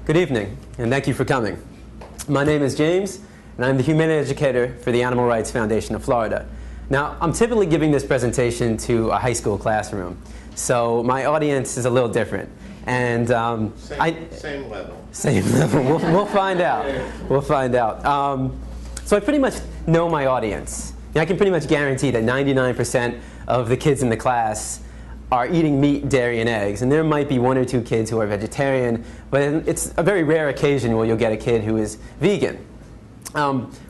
Good evening, and thank you for coming. My name is James, and I'm the Humane Educator for the Animal Rights Foundation of Florida. Now, I'm typically giving this presentation to a high school classroom, so my audience is a little different. And same level. Same level. We'll find out. We'll find out. So I pretty much know my audience. I can pretty much guarantee that 99% of the kids in the class are eating meat, dairy, and eggs. And there might be one or two kids who are vegetarian, but it's a very rare occasion where you'll get a kid who is vegan.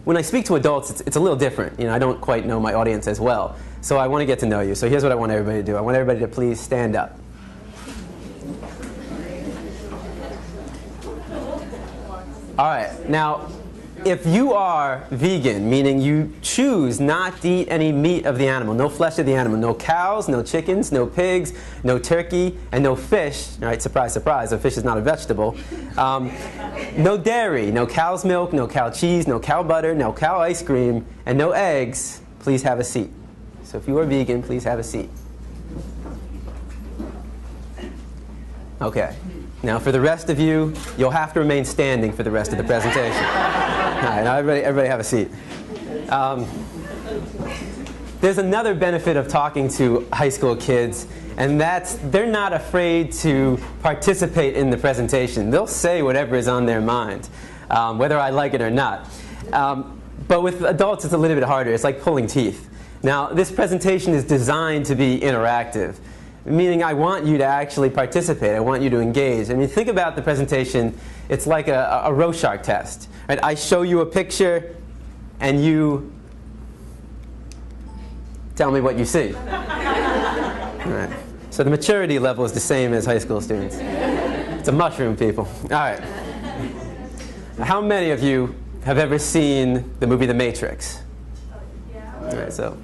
When I speak to adults, it's a little different. I don't quite know my audience as well. So I want to get to know you. So here's what I want everybody to do. I want everybody to please stand up. All right. Now, if you are vegan, meaning you choose not to eat any meat of the animal, no flesh of the animal, no cows, no chickens, no pigs, no turkey, and no fish, all right, surprise, surprise, a fish is not a vegetable, no dairy, no cow's milk, no cow cheese, no cow butter, no cow ice cream, and no eggs, please have a seat. So if you are vegan, please have a seat. Okay. Now, for the rest of you, you'll have to remain standing for the rest of the presentation. All right, now everybody have a seat. There's another benefit of talking to high school kids, and that's they're not afraid to participate in the presentation. They'll say whatever is on their mind, whether I like it or not. But with adults, it's a little bit harder. It's like pulling teeth. Now, this presentation is designed to be interactive, meaning I want you to actually participate. I want you to engage. I mean, think about the presentation. It's like a Rorschach test. Right? I show you a picture, and you tell me what you see. All right. So the maturity level is the same as high school students. It's a mushroom, people. All right. How many of you have ever seen the movie The Matrix? All right, so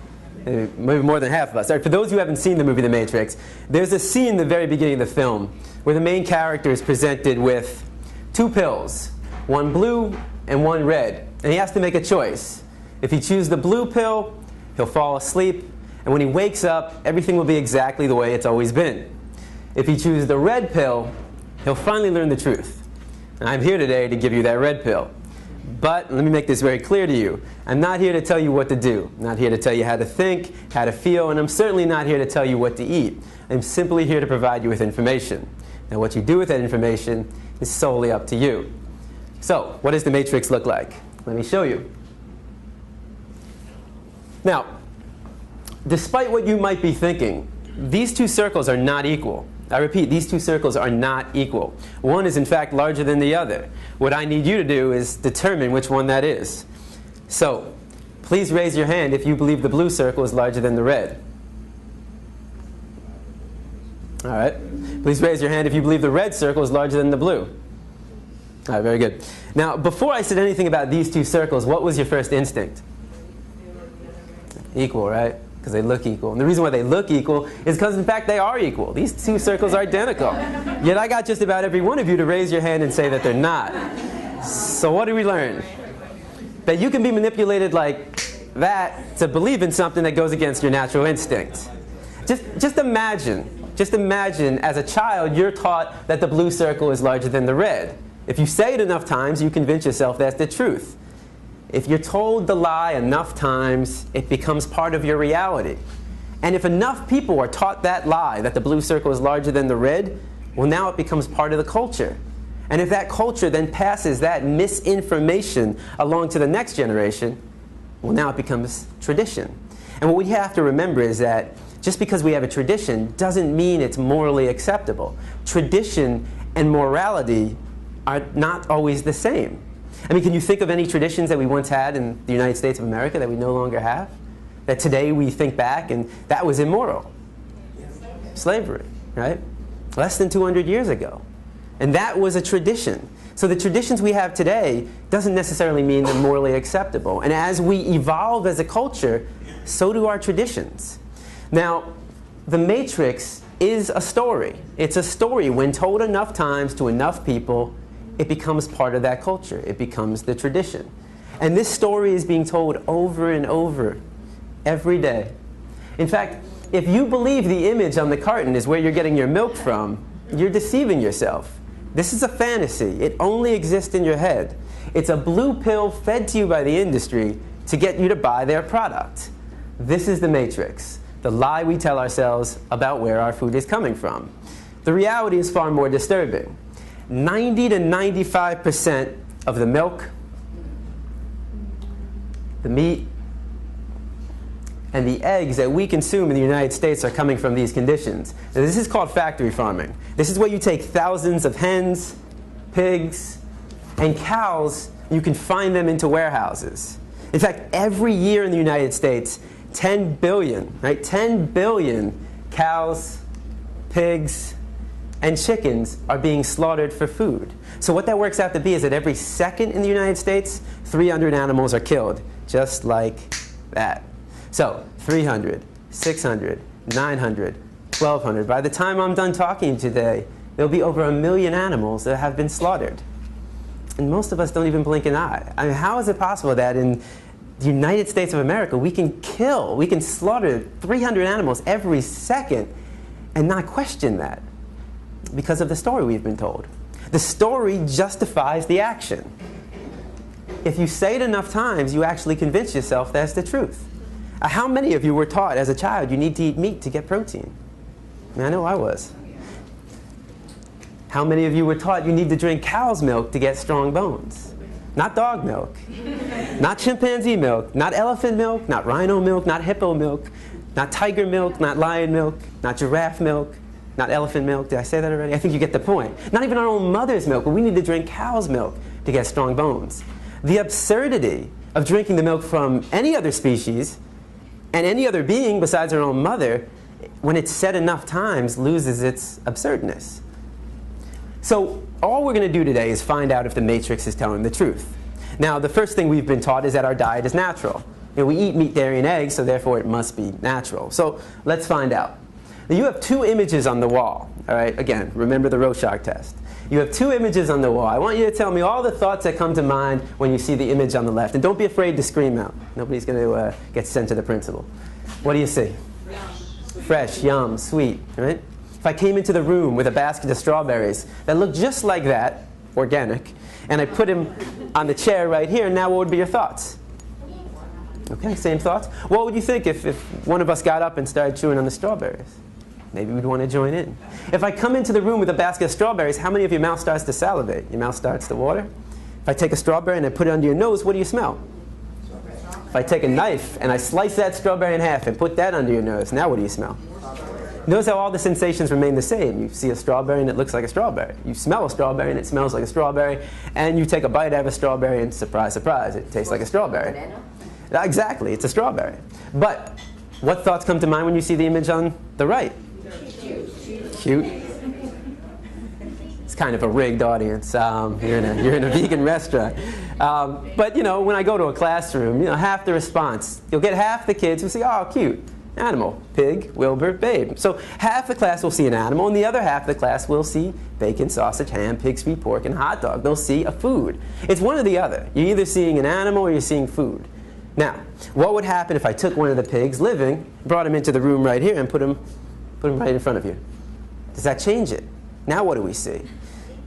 maybe more than half of us. All right, for those who haven't seen the movie The Matrix, there's a scene in the very beginning of the film where the main character is presented with two pills, one blue and one red, and he has to make a choice. If he chooses the blue pill, he'll fall asleep, and when he wakes up, everything will be exactly the way it's always been. If he chooses the red pill, he'll finally learn the truth. And I'm here today to give you that red pill. But let me make this very clear to you. I'm not here to tell you what to do. I'm not here to tell you how to think, how to feel, and I'm certainly not here to tell you what to eat. I'm simply here to provide you with information. Now, what you do with that information is solely up to you. So, what does the matrix look like? Let me show you. Now, despite what you might be thinking, these two circles are not equal. I repeat, these two circles are not equal. One is, in fact, larger than the other. What I need you to do is determine which one that is. So, please raise your hand if you believe the blue circle is larger than the red. All right. Please raise your hand if you believe the red circle is larger than the blue. All right, very good. Now, before I said anything about these two circles, what was your first instinct? Equal, right? Because they look equal. And the reason why they look equal is because, in fact, they are equal. These two circles are identical. Yet I got just about every one of you to raise your hand and say that they're not. So what do we learn? That you can be manipulated like that to believe in something that goes against your natural instinct. Just imagine as a child you're taught that the blue circle is larger than the red. If you say it enough times, you convince yourself that's the truth. If you're told the lie enough times, it becomes part of your reality. And if enough people are taught that lie, that the blue circle is larger than the red, well, now it becomes part of the culture. And if that culture then passes that misinformation along to the next generation, well, now it becomes tradition. And what we have to remember is that just because we have a tradition doesn't mean it's morally acceptable. Tradition and morality are not always the same. I mean, can you think of any traditions that we once had in the United States of America that we no longer have? That today we think back and that was immoral? Slavery, right? Less than 200 years ago. And that was a tradition. So the traditions we have today doesn't necessarily mean they're morally acceptable. And as we evolve as a culture, so do our traditions. Now, The Matrix is a story. It's a story. When told enough times to enough people, it becomes part of that culture. It becomes the tradition. And this story is being told over and over every day. In fact, if you believe the image on the carton is where you're getting your milk from, you're deceiving yourself. This is a fantasy. It only exists in your head. It's a blue pill fed to you by the industry to get you to buy their product. This is the matrix, the lie we tell ourselves about where our food is coming from. The reality is far more disturbing. 90 to 95% of the milk, the meat, and the eggs that we consume in the United States are coming from these conditions. Now, this is called factory farming. This is where you take thousands of hens, pigs, and cows, and you confine them into warehouses. In fact, every year in the United States, 10 billion, right? 10 billion cows, pigs, and chickens are being slaughtered for food. So what that works out to be is that every second in the United States, 300 animals are killed, just like that. So 300, 600, 900, 1,200. By the time I'm done talking today, there'll be over 1 million animals that have been slaughtered. And most of us don't even blink an eye. I mean, how is it possible that in the United States of America we can slaughter 300 animals every second and not question that? Because of the story we've been told. The story justifies the action. If you say it enough times, you actually convince yourself that's the truth. How many of you were taught as a child you need to eat meat to get protein? I mean, I know I was. How many of you were taught you need to drink cow's milk to get strong bones? Not dog milk, not chimpanzee milk, not elephant milk, not rhino milk, not hippo milk, not tiger milk, not lion milk, not giraffe milk, not elephant milk. Did I say that already? I think you get the point. Not even our own mother's milk, but we need to drink cow's milk to get strong bones. The absurdity of drinking the milk from any other species and any other being besides our own mother, when it's said enough times, loses its absurdness. So all we're going to do today is find out if the matrix is telling the truth. Now, the first thing we've been taught is that our diet is natural. You know, we eat meat, dairy, and eggs, so therefore it must be natural. So let's find out. Now, you have two images on the wall. All right, again, remember the Rorschach test. You have two images on the wall. I want you to tell me all the thoughts that come to mind when you see the image on the left. And don't be afraid to scream out. Nobody's going to get sent to the principal. What do you see? Fresh, yum, sweet, right? If I came into the room with a basket of strawberries that looked just like that, organic, and I put him on the chair right here, now what would be your thoughts? Okay, same thoughts. What would you think if one of us got up and started chewing on the strawberries? Maybe we'd want to join in. If I come into the room with a basket of strawberries, how many of your mouth starts to salivate? Your mouth starts to water? If I take a strawberry and I put it under your nose, what do you smell? If I take a knife and I slice that strawberry in half and put that under your nose, now what do you smell? Notice how all the sensations remain the same. You see a strawberry and it looks like a strawberry. You smell a strawberry and it smells like a strawberry. And you take a bite out of a strawberry and surprise, surprise, it tastes like a strawberry. Banana? Exactly, it's a strawberry. But what thoughts come to mind when you see the image on the right? Cute. It's kind of a rigged audience. You're in a vegan restaurant. But you know, when I go to a classroom, you know, half the response, you'll get half the kids who say, "Oh, cute, animal, pig, Wilbur, babe." So half the class will see an animal, and the other half of the class will see bacon, sausage, ham, pig, sweet pork, and hot dog. They'll see a food. It's one or the other. You're either seeing an animal or you're seeing food. Now, what would happen if I took one of the pigs living, brought him into the room right here, and put him right in front of you? Does that change it? Now what do we see?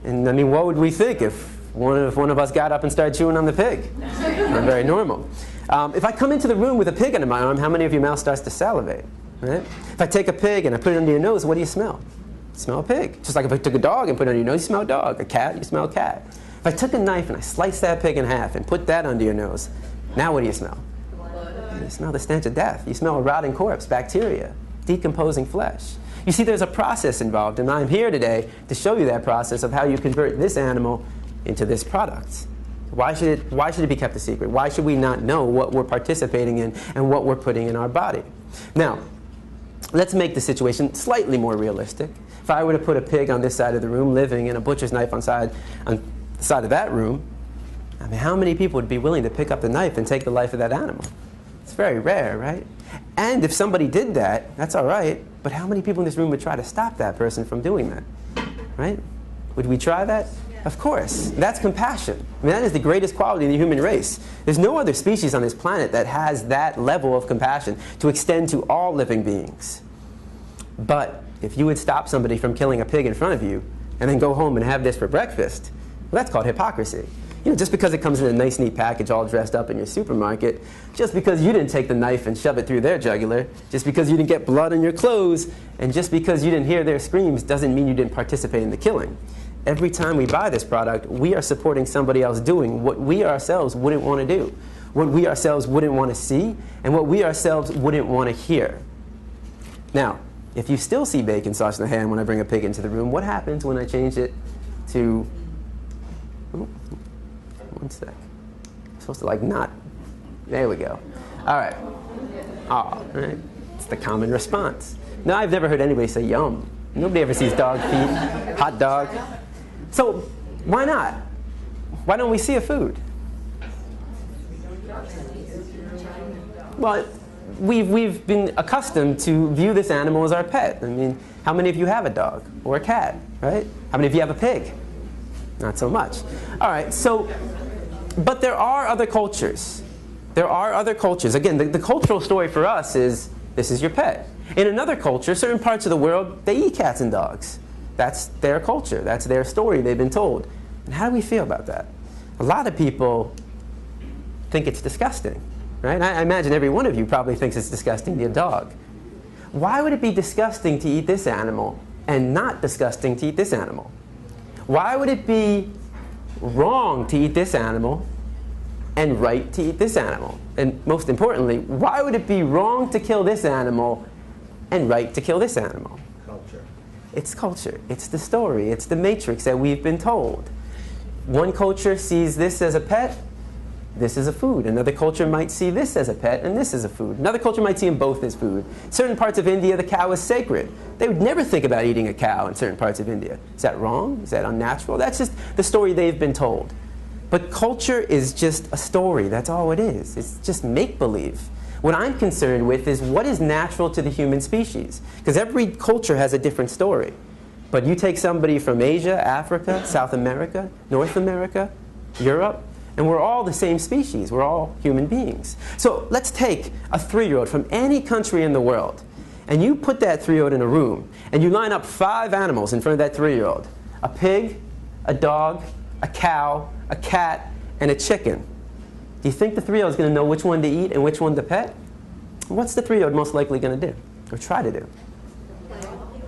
And I mean, what would we think if one of us got up and started chewing on the pig? Not very normal. If I come into the room with a pig under my arm, how many of your mouth starts to salivate? Right? If I take a pig and I put it under your nose, what do you smell? You smell a pig. Just like if I took a dog and put it under your nose, you smell a dog. A cat, you smell a cat. If I took a knife and I sliced that pig in half and put that under your nose, now what do you smell? You smell the stench of death. You smell a rotting corpse, bacteria, decomposing flesh. You see, there's a process involved, and I'm here today to show you that process of how you convert this animal into this product. Why should it be kept a secret? Why should we not know what we're participating in and what we're putting in our body? Now, let's make the situation slightly more realistic. If I were to put a pig on this side of the room living and a butcher's knife on the side of that room, I mean, how many people would be willing to pick up the knife and take the life of that animal? It's very rare, right? And if somebody did that, that's all right, but how many people in this room would try to stop that person from doing that, right? Would we try that? Of course. That's compassion. I mean, that is the greatest quality in the human race. There's no other species on this planet that has that level of compassion to extend to all living beings. But if you would stop somebody from killing a pig in front of you, and then go home and have this for breakfast, well, that's called hypocrisy. You know, just because it comes in a nice, neat package all dressed up in your supermarket, just because you didn't take the knife and shove it through their jugular, just because you didn't get blood on your clothes, and just because you didn't hear their screams doesn't mean you didn't participate in the killing. Every time we buy this product, we are supporting somebody else doing what we ourselves wouldn't want to do, what we ourselves wouldn't want to see, and what we ourselves wouldn't want to hear. Now, if you still see bacon sauce in the hand when I bring a pig into the room, what happens when I change it to, oh, one sec. I'm supposed to like not, there we go. All right. Oh, right. It's the common response. Now, I've never heard anybody say yum. Nobody ever sees dog feet, hot dog. So why not? Why don't we see a food? Well, we've been accustomed to view this animal as our pet. I mean, how many of you have a dog or a cat, right? How many of you have a pig? Not so much. All right, so, but there are other cultures. There are other cultures. Again, the cultural story for us is, this is your pet. In another culture, certain parts of the world, they eat cats and dogs. That's their culture. That's their story they've been told. And how do we feel about that? A lot of people think it's disgusting, right? I imagine every one of you probably thinks it's disgusting to eat a dog. Why would it be disgusting to eat this animal and not disgusting to eat this animal? Why would it be wrong to eat this animal and right to eat this animal? And most importantly, why would it be wrong to kill this animal and right to kill this animal? Culture. It's culture. It's the story. It's the matrix that we've been told. One culture sees this as a pet, this is a food. Another culture might see this as a pet, and this as a food. Another culture might see them both as food. Certain parts of India, the cow is sacred. They would never think about eating a cow in certain parts of India. Is that wrong? Is that unnatural? That's just the story they've been told. But culture is just a story. That's all it is. It's just make-believe. What I'm concerned with is what is natural to the human species. Because every culture has a different story. But you take somebody from Asia, Africa, South America, North America, Europe, and we're all the same species. We're all human beings. So let's take a 3-year-old from any country in the world, and you put that 3-year-old in a room, and you line up 5 animals in front of that 3-year-old. A pig, a dog, a cow, a cat, and a chicken. Do you think the 3-year-old is going to know which one to eat and which one to pet? What's the 3-year-old most likely going to do, or try to do?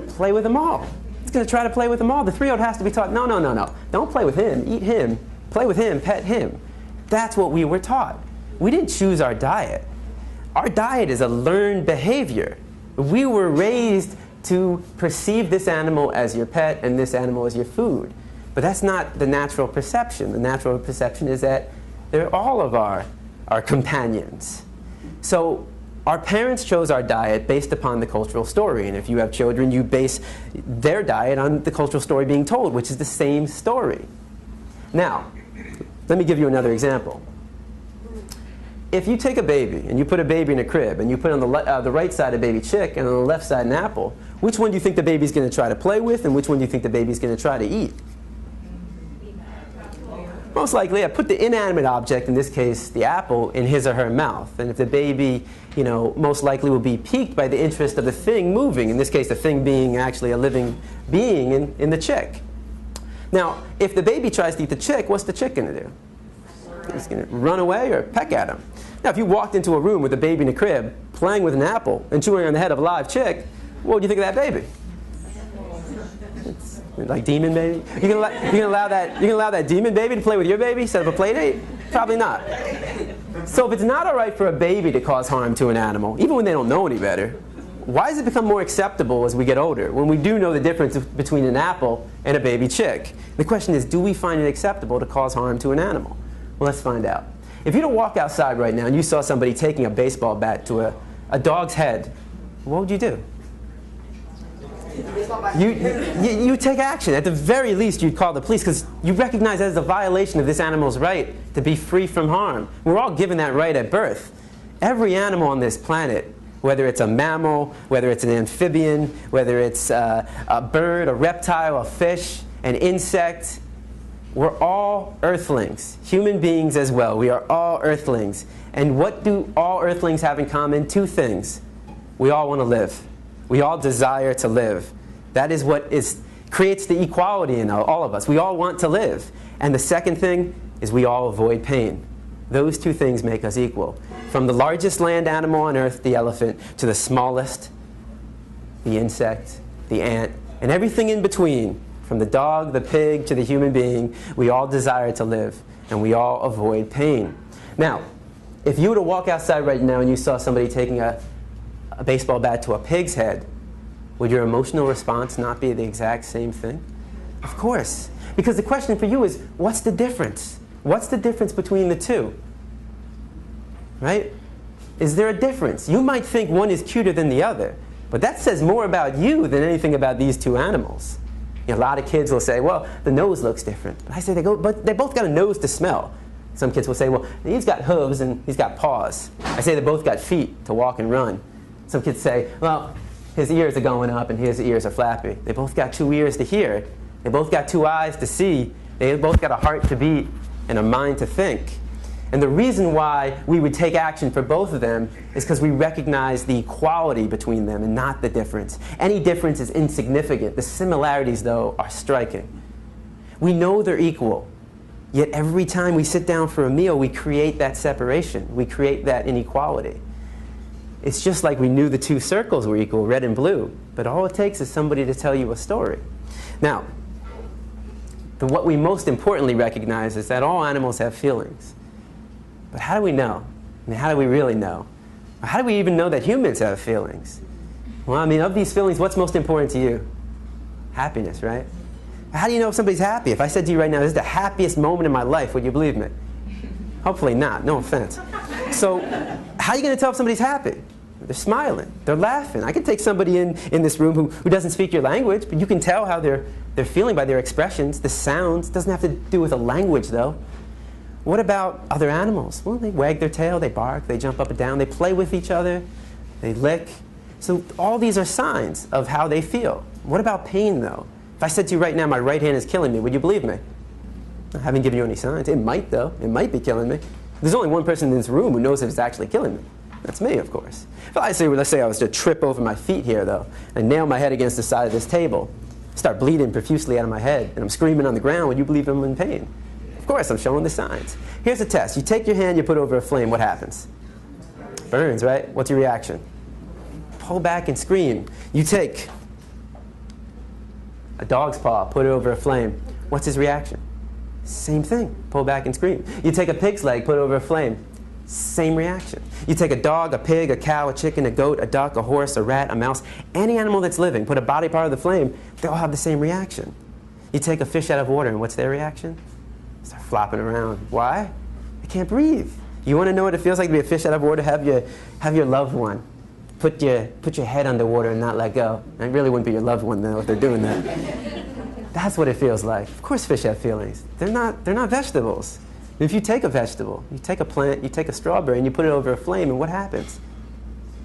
Play with them all. It's going to try to play with them all. The 3-year-old has to be taught, no, no, no, no. Don't play with him. Eat him. Play with him. Pet him. That's what we were taught. We didn't choose our diet. Our diet is a learned behavior. We were raised to perceive this animal as your pet and this animal as your food. But that's not the natural perception. The natural perception is that they're all of our companions. So our parents chose our diet based upon the cultural story. And if you have children, you base their diet on the cultural story being told, which is the same story. Now, let me give you another example. If you take a baby and you put a baby in a crib and you put on the right side a baby chick and on the left side an apple, which one do you think the baby's going to try to play with and which one do you think the baby's going to try to eat? Most likely, I put the inanimate object, in this case the apple, in his or her mouth. And if the baby, most likely will be piqued by the interest of the thing moving, in this case the thing being actually a living being in the chick. Now, if the baby tries to eat the chick, what's the chick going to do? It's going to run away or peck at him. Now, if you walked into a room with a baby in a crib, playing with an apple and chewing on the head of a live chick, what would you think of that baby? It's like demon baby? You can allow that demon baby to play with your baby instead of a play date? Probably not. So if it's not all right for a baby to cause harm to an animal, even when they don't know any better, why does it become more acceptable as we get older, when we do know the difference between an apple and a baby chick? The question is, do we find it acceptable to cause harm to an animal? Well, let's find out. If you were to walk outside right now and you saw somebody taking a baseball bat to a dog's head, what would you do? You take action. At the very least, you'd call the police because you recognize that as a violation of this animal's right to be free from harm. We're all given that right at birth. Every animal on this planet, whether it's a mammal, whether it's an amphibian, whether it's a bird, a reptile, a fish, an insect, we're all earthlings, human beings as well. We are all earthlings. And what do all earthlings have in common? 2 things. We all want to live. We all desire to live. That is what is creates the equality in all of us. We all want to live. And the second thing is we all avoid pain. Those two things make us equal. From the largest land animal on earth, the elephant, to the smallest, the insect, the ant, and everything in between, from the dog, the pig, to the human being, we all desire to live, and we all avoid pain. Now, if you were to walk outside right now and you saw somebody taking a baseball bat to a pig's head, would your emotional response not be the exact same thing? Of course. Because the question for you is, what's the difference? What's the difference between the two? Right? Is there a difference? You might think one is cuter than the other, but that says more about you than anything about these two animals. You know, a lot of kids will say, well, the nose looks different. But I say, but they both got a nose to smell. Some kids will say, well, he's got hooves and he's got paws. I say they both got feet to walk and run. Some kids say, well, his ears are going up and his ears are flappy. They both got two ears to hear. They both got two eyes to see. They both got a heart to beat and a mind to think. And the reason why we would take action for both of them is because we recognize the equality between them and not the difference. Any difference is insignificant. The similarities, though, are striking. We know they're equal, yet every time we sit down for a meal, we create that separation. We create that inequality. It's just like we knew the two circles were equal, red and blue, but all it takes is somebody to tell you a story. Now, what we most importantly recognize is that all animals have feelings. But how do we know? I mean, how do we really know? Or how do we even know that humans have feelings? Well, I mean, of these feelings, what's most important to you? Happiness, right? How do you know if somebody's happy? If I said to you right now, this is the happiest moment in my life, would you believe me? Hopefully not, no offense. So, how are you going to tell if somebody's happy? They're smiling, they're laughing. I could take somebody in this room who doesn't speak your language, but you can tell how they're feeling by their expressions, the sounds. It doesn't have to do with a language, though. What about other animals? Well, they wag their tail, they bark, they jump up and down, they play with each other, they lick. So all these are signs of how they feel. What about pain, though? If I said to you right now, my right hand is killing me, would you believe me? I haven't given you any signs. It might, though. It might be killing me. There's only one person in this room who knows if it's actually killing me. That's me, of course. If I say, well, let's say I was to trip over my feet here, though, and nail my head against the side of this table, start bleeding profusely out of my head, and I'm screaming on the ground, would you believe I'm in pain? Of course, I'm showing the signs. Here's a test. You take your hand, you put it over a flame. What happens? Burns, right? What's your reaction? Pull back and scream. You take a dog's paw, put it over a flame. What's his reaction? Same thing. Pull back and scream. You take a pig's leg, put it over a flame. Same reaction. You take a dog, a pig, a cow, a chicken, a goat, a duck, a horse, a rat, a mouse, any animal that's living, put a body part of the flame, they all have the same reaction. You take a fish out of water, and what's their reaction? Start flopping around. Why? They can't breathe. You want to know what it feels like to be a fish out of water? Have your loved one put your head underwater and not let go. And it really wouldn't be your loved one, though, if they're doing that. That's what it feels like. Of course fish have feelings. They're not vegetables. If you take a vegetable, you take a plant, you take a strawberry, and you put it over a flame, and what happens?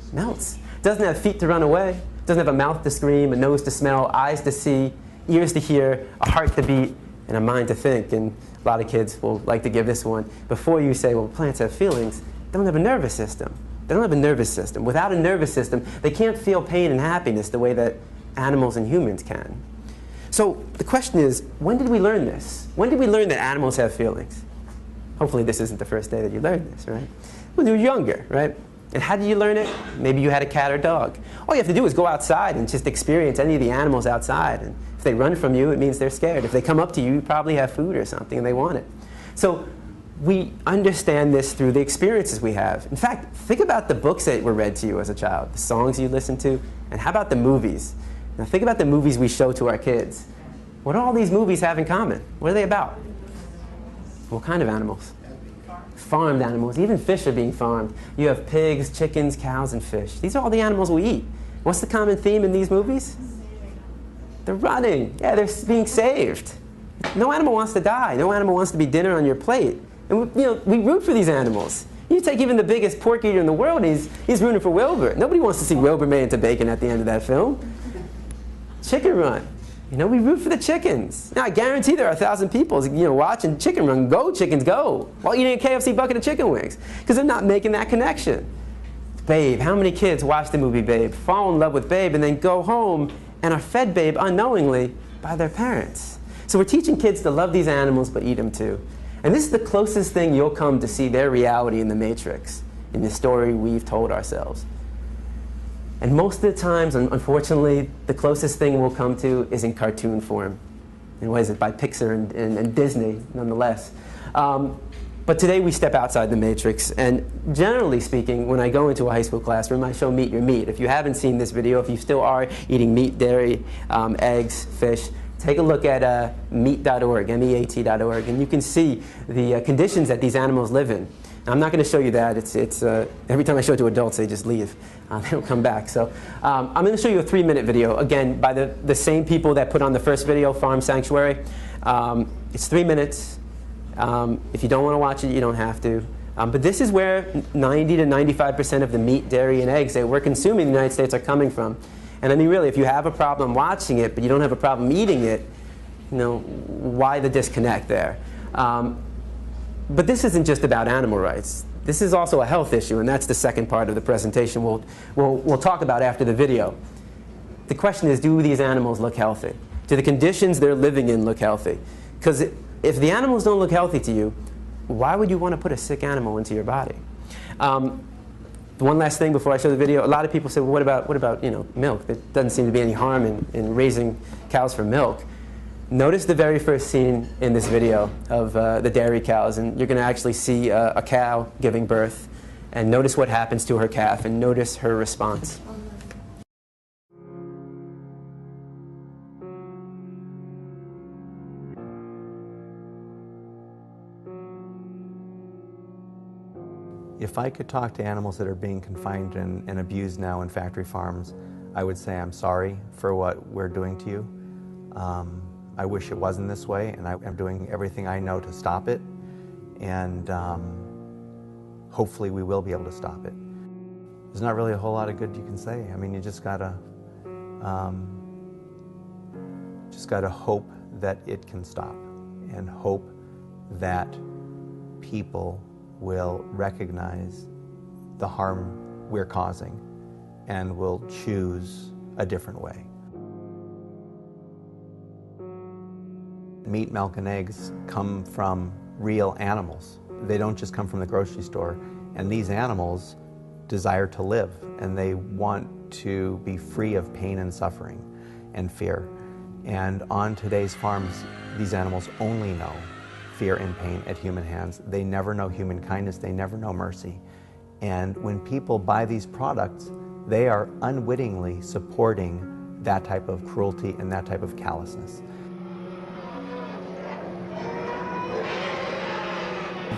It melts. It doesn't have feet to run away. It doesn't have a mouth to scream, a nose to smell, eyes to see, ears to hear, a heart to beat, and a mind to think. And a lot of kids will like to give this one. Before you say, well, plants have feelings, they don't have a nervous system. They don't have a nervous system. Without a nervous system, they can't feel pain and happiness the way that animals and humans can. So the question is, when did we learn this? When did we learn that animals have feelings? Hopefully this isn't the first day that you learned this, right? When you were younger, right? And how did you learn it? Maybe you had a cat or dog. All you have to do is go outside and just experience any of the animals outside. And if they run from you, it means they're scared. If they come up to you, you probably have food or something and they want it. So we understand this through the experiences we have. In fact, think about the books that were read to you as a child, the songs you listened to, and how about the movies? Now think about the movies we show to our kids. What do all these movies have in common? What are they about? What kind of animals? Farmed animals. Even fish are being farmed. You have pigs, chickens, cows, and fish. These are all the animals we eat. What's the common theme in these movies? They're running. Yeah, they're being saved. No animal wants to die. No animal wants to be dinner on your plate. And we root for these animals. You take even the biggest pork eater in the world, he's rooting for Wilbur. Nobody wants to see Wilbur made into bacon at the end of that film. Chicken Run. We root for the chickens. Now, I guarantee there are 1,000 people, watching Chicken Run. Go, chickens, go. While eating a KFC bucket of chicken wings. Because they're not making that connection. Babe. How many kids watch the movie Babe, fall in love with Babe, and then go home and are fed Babe unknowingly by their parents. So we're teaching kids to love these animals but eat them too. And this is the closest thing you'll come to see their reality in the Matrix, in the story we've told ourselves. And most of the times, unfortunately, the closest thing we'll come to is in cartoon form. And what is it, by Pixar and Disney, nonetheless. But today we step outside the Matrix, and generally speaking, when I go into a high school classroom, I show Meet Your Meat. If you haven't seen this video, if you still are eating meat, dairy, eggs, fish, take a look at meat.org, meat.org, and you can see the conditions that these animals live in. Now, I'm not going to show you that. Every time I show it to adults, they just leave. They don't come back. So I'm going to show you a 3-minute video, again, by the same people that put on the first video, Farm Sanctuary. It's 3 minutes. If you don't want to watch it, you don't have to. But this is where 90 to 95% of the meat, dairy, and eggs that we're consuming in the United States are coming from. And I mean, really, if you have a problem watching it, but you don't have a problem eating it, you know, why the disconnect there? But this isn't just about animal rights. This is also a health issue, and that's the second part of the presentation we'll talk about after the video. The question is, do these animals look healthy? Do the conditions they're living in look healthy? Because if the animals don't look healthy to you, why would you want to put a sick animal into your body? One last thing before I show the video. A lot of people say, well, what about milk? There doesn't seem to be any harm in raising cows for milk. Notice the very first scene in this video of the dairy cows, and you're going to actually see a cow giving birth, and notice what happens to her calf, and notice her response. If I could talk to animals that are being confined and abused now in factory farms, I would say I'm sorry for what we're doing to you. I wish it wasn't this way, and I'm doing everything I know to stop it, and hopefully we will be able to stop it. There's not really a whole lot of good you can say. I mean, you just gotta hope that it can stop, and hope that people will recognize the harm we're causing and will choose a different way. Meat, milk, and eggs come from real animals. They don't just come from the grocery store. And these animals desire to live, and they want to be free of pain and suffering and fear. And on today's farms, these animals only know fear and pain at human hands. They never know human kindness. They never know mercy. And when people buy these products, they are unwittingly supporting that type of cruelty and that type of callousness.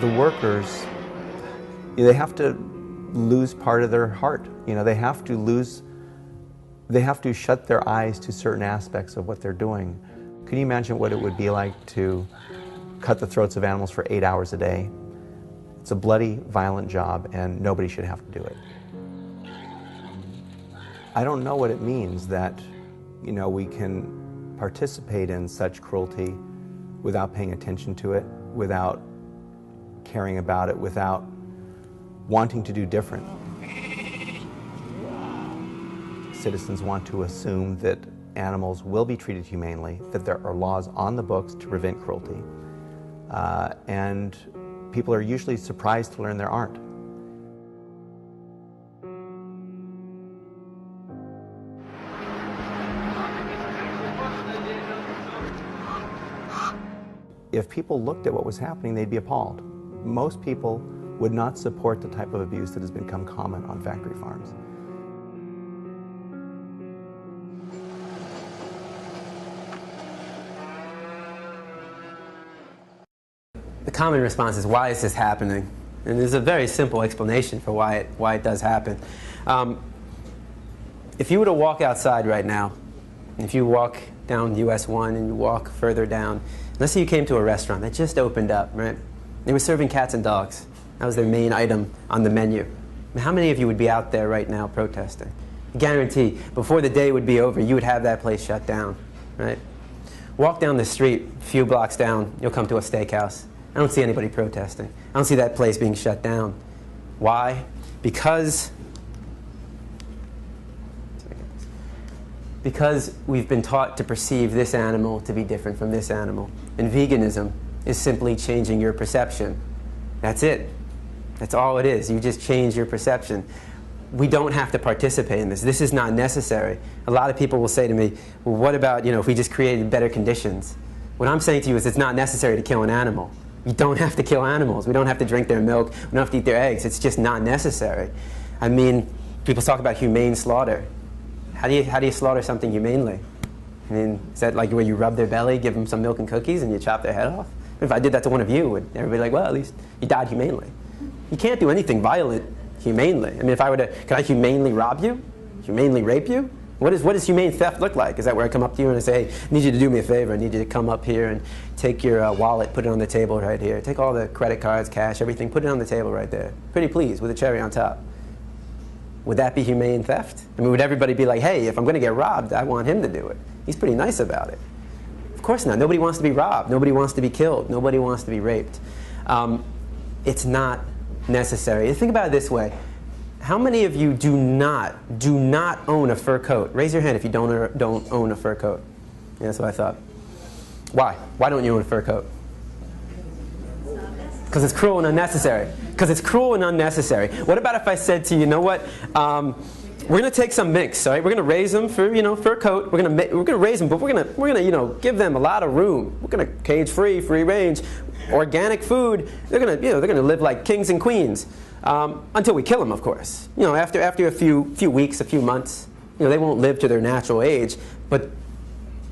The workers, they have to lose part of their heart. They have to shut their eyes to certain aspects of what they're doing. Can you imagine what it would be like to cut the throats of animals for 8 hours a day? It's a bloody, violent job, and nobody should have to do it. I don't know what it means that, we can participate in such cruelty without paying attention to it, without caring about it, without wanting to do different. Citizens want to assume that animals will be treated humanely, that there are laws on the books to prevent cruelty, and people are usually surprised to learn there aren't. If people looked at what was happening, they'd be appalled. Most people would not support the type of abuse that has become common on factory farms. The common response is, why is this happening? And there's a very simple explanation for why it does happen. If you were to walk outside right now, if you walk down US 1 and you walk further down, let's say you came to a restaurant that just opened up, right? They were serving cats and dogs. That was their main item on the menu. How many of you would be out there right now protesting? I guarantee, before the day would be over, you would have that place shut down, right? Walk down the street, a few blocks down, you'll come to a steakhouse. I don't see anybody protesting. I don't see that place being shut down. Why? Because Because we've been taught to perceive this animal to be different from this animal. And veganism is simply changing your perception. That's it. That's all it is. You just change your perception. We don't have to participate in this. This is not necessary. A lot of people will say to me, well, what about, if we just created better conditions? What I'm saying to you is it's not necessary to kill an animal. You don't have to kill animals. We don't have to drink their milk. We don't have to eat their eggs. It's just not necessary. I mean, people talk about humane slaughter. How do you slaughter something humanely? I mean, is that like where you rub their belly, give them some milk and cookies, and you chop their head off? If I did that to one of you, would everybody be like, well, at least you died humanely? You can't do anything violent humanely. I mean, if I were to, could I humanely rob you? Humanely rape you? What does humane theft look like? Is that where I come up to you and I say, hey, I need you to do me a favor. I need you to come up here and take your wallet, put it on the table right here. Take all the credit cards, cash, everything, put it on the table right there. Pretty please, with a cherry on top. Would that be humane theft? I mean, would everybody be like, hey, if I'm going to get robbed, I want him to do it? He's pretty nice about it. Of course not. Nobody wants to be robbed. Nobody wants to be killed. Nobody wants to be raped. It's not necessary. Think about it this way. How many of you do not own a fur coat? Raise your hand if you don't own a fur coat. Yeah, that's what I thought. Why? Why don't you own a fur coat? Because it's cruel and unnecessary. Because it's cruel and unnecessary. What about if I said to you, you know what? We're going to take some minks, all right? We're going to raise them for, fur coat. We're going to raise them, but we're going to give them a lot of room. We're going to cage free range, organic food. They're going to live like kings and queens. Until we kill them, of course. After a few weeks, a few months, they won't live to their natural age. But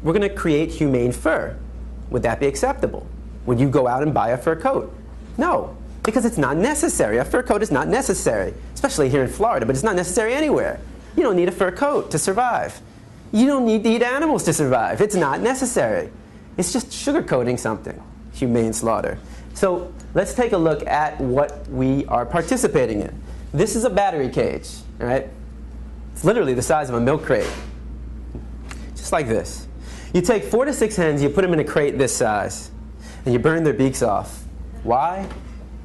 we're going to create humane fur. Would that be acceptable? Would you go out and buy a fur coat? No, because it's not necessary. A fur coat is not necessary, especially here in Florida, but it's not necessary anywhere. You don't need a fur coat to survive. You don't need to eat animals to survive. It's not necessary. It's just sugarcoating something, humane slaughter. So let's take a look at what we are participating in. This is a battery cage, all right? It's literally the size of a milk crate, just like this. You take 4 to 6 hens, you put them in a crate this size, and you burn their beaks off. Why?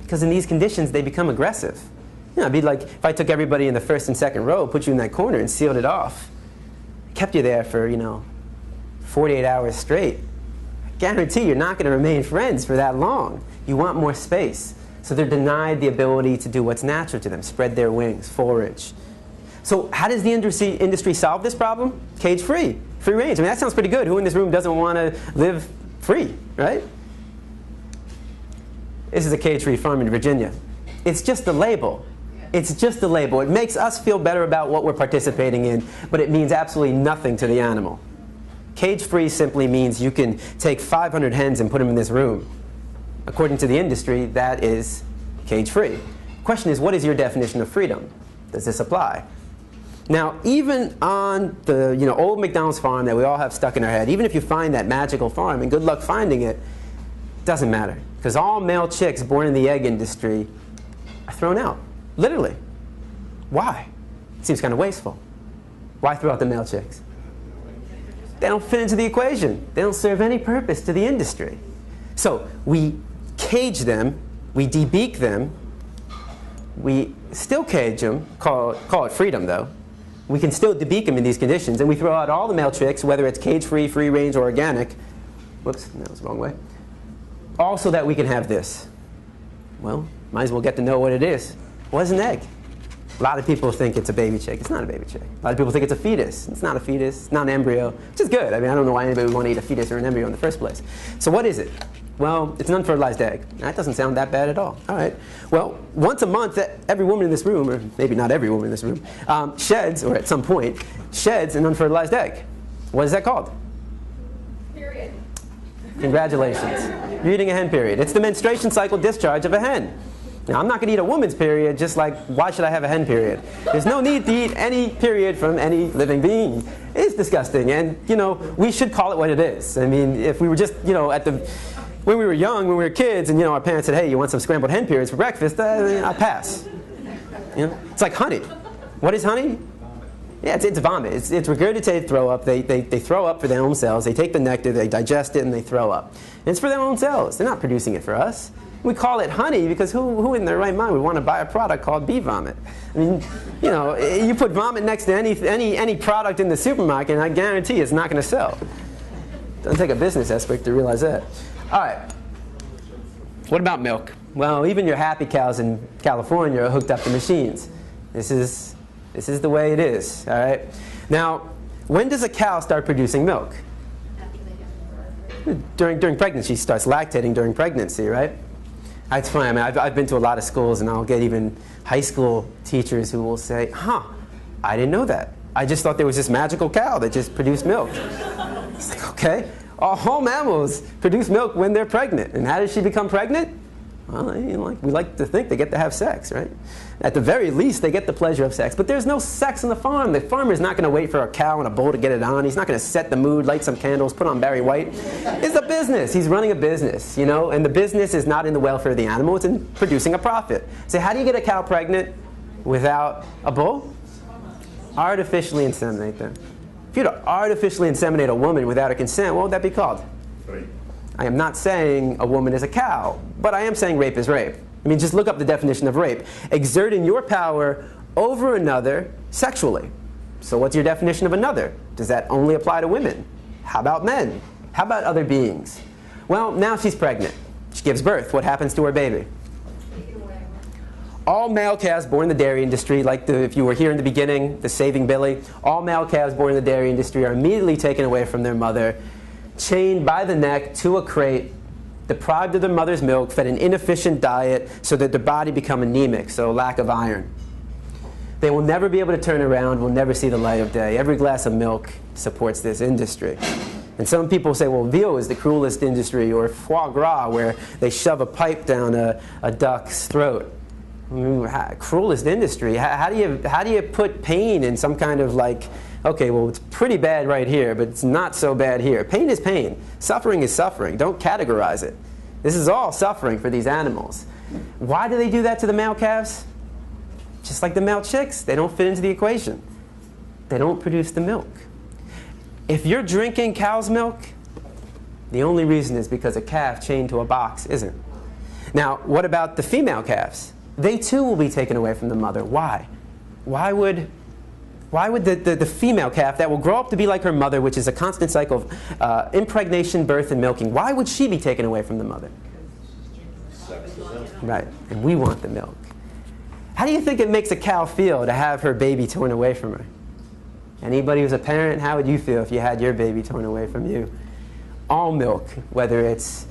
Because in these conditions, they become aggressive. It'd be like if I took everybody in the first and second row, put you in that corner, and sealed it off. Kept you there for, 48 hours straight. I guarantee you're not going to remain friends for that long. You want more space. So they're denied the ability to do what's natural to them, spread their wings, forage. So how does the industry solve this problem? Cage free, free range. I mean, that sounds pretty good. Who in this room doesn't want to live free, right? This is a cage-free farm in Virginia. It's just a label. It's just a label. It makes us feel better about what we're participating in, but it means absolutely nothing to the animal. Cage-free simply means you can take 500 hens and put them in this room. According to the industry, that is cage-free. The question is, what is your definition of freedom? Does this apply? Now, even on the old McDonald's farm that we all have stuck in our head, even if you find that magical farm, and good luck finding it, doesn't matter. Because all male chicks born in the egg industry are thrown out. Literally. Why? It seems kind of wasteful. Why throw out the male chicks? They don't fit into the equation. They don't serve any purpose to the industry. So we cage them, we debeak them, we still cage them, call it freedom though. We can still debeak them in these conditions, and we throw out all the male chicks, whether it's cage-free, free-range, or organic. Whoops, that was the wrong way. All so that we can have this. Well, might as well get to know what it is. What is an egg? A lot of people think it's a baby chick. It's not a baby chick. A lot of people think it's a fetus. It's not a fetus. It's not an embryo, which is good. I mean, I don't know why anybody would want to eat a fetus or an embryo in the first place. So what is it? Well, it's an unfertilized egg. That doesn't sound that bad at all. All right. Well, once a month, every woman in this room, or maybe not every woman in this room, sheds, or at some point, sheds an unfertilized egg. What is that called? Period. Congratulations. You're eating a hen period. It's the menstruation cycle discharge of a hen. Now, I'm not going to eat a woman's period, just like, why should I have a hen period? There's no need to eat any period from any living being. It's disgusting, and, we should call it what it is. I mean, if we were just, when we were young, when we were kids, and, our parents said, hey, you want some scrambled hen periods for breakfast? I pass. It's like honey. What is honey? Yeah, it's vomit. It's regurgitated throw up. They throw up for their own cells. They take the nectar, they digest it, and they throw up. And it's for their own cells. They're not producing it for us. We call it honey because who in their right mind would want to buy a product called bee vomit? I mean, you know, you put vomit next to any product in the supermarket, and I guarantee it's not going to sell. Doesn't take a business expert to realize that. All right. What about milk? Well, even your happy cows in California are hooked up to machines. This is the way it is. All right. Now, when does a cow start producing milk? During pregnancy. She starts lactating during pregnancy, right? That's funny. I mean, I've been to a lot of schools, and I'll get even high school teachers who will say, huh, I didn't know that. I just thought there was this magical cow that just produced milk. It's like, okay. All mammals produce milk when they're pregnant. And how does she become pregnant? Well, you know, we like to think they get to have sex, right? At the very least, they get the pleasure of sex. But there's no sex on the farm. The farmer's not going to wait for a cow and a bull to get it on. He's not going to set the mood, light some candles, put on Barry White. It's a business. He's running a business, you know? And the business is not in the welfare of the animal. It's in producing a profit. So how do you get a cow pregnant without a bull? Artificially inseminate them. If you were to artificially inseminate a woman without her consent, what would that be called? Right. I am not saying a woman is a cow, but I am saying rape is rape. I mean, just look up the definition of rape. Exerting your power over another sexually. So what's your definition of another? Does that only apply to women? How about men? How about other beings? Well, now she's pregnant. She gives birth. What happens to her baby? All male calves born in the dairy industry, like if you were here in the beginning, the Saving Billy, all male calves born in the dairy industry are immediately taken away from their mother, chained by the neck to a crate, deprived of their mother's milk, fed an inefficient diet so that their body become anemic, so lack of iron. They will never be able to turn around, will never see the light of day. Every glass of milk supports this industry. And some people say, well, veal is the cruelest industry, or foie gras, where they shove a pipe down a duck's throat. I mean, cruelest industry. How do you put pain in some kind of like, okay, well, it's pretty bad right here, but it's not so bad here. Pain is pain. Suffering is suffering. Don't categorize it. This is all suffering for these animals. Why do they do that to the male calves? Just like the male chicks. They don't fit into the equation. They don't produce the milk. If you're drinking cow's milk, the only reason is because a calf chained to a box isn't. Now, what about the female calves? They too will be taken away from the mother. Why? Why would the female calf that will grow up to be like her mother, which is a constant cycle of impregnation, birth, and milking, why would she be taken away from the mother? Right, and we want the milk. How do you think it makes a cow feel to have her baby torn away from her? Anybody who's a parent, how would you feel if you had your baby torn away from you? All milk, whether it's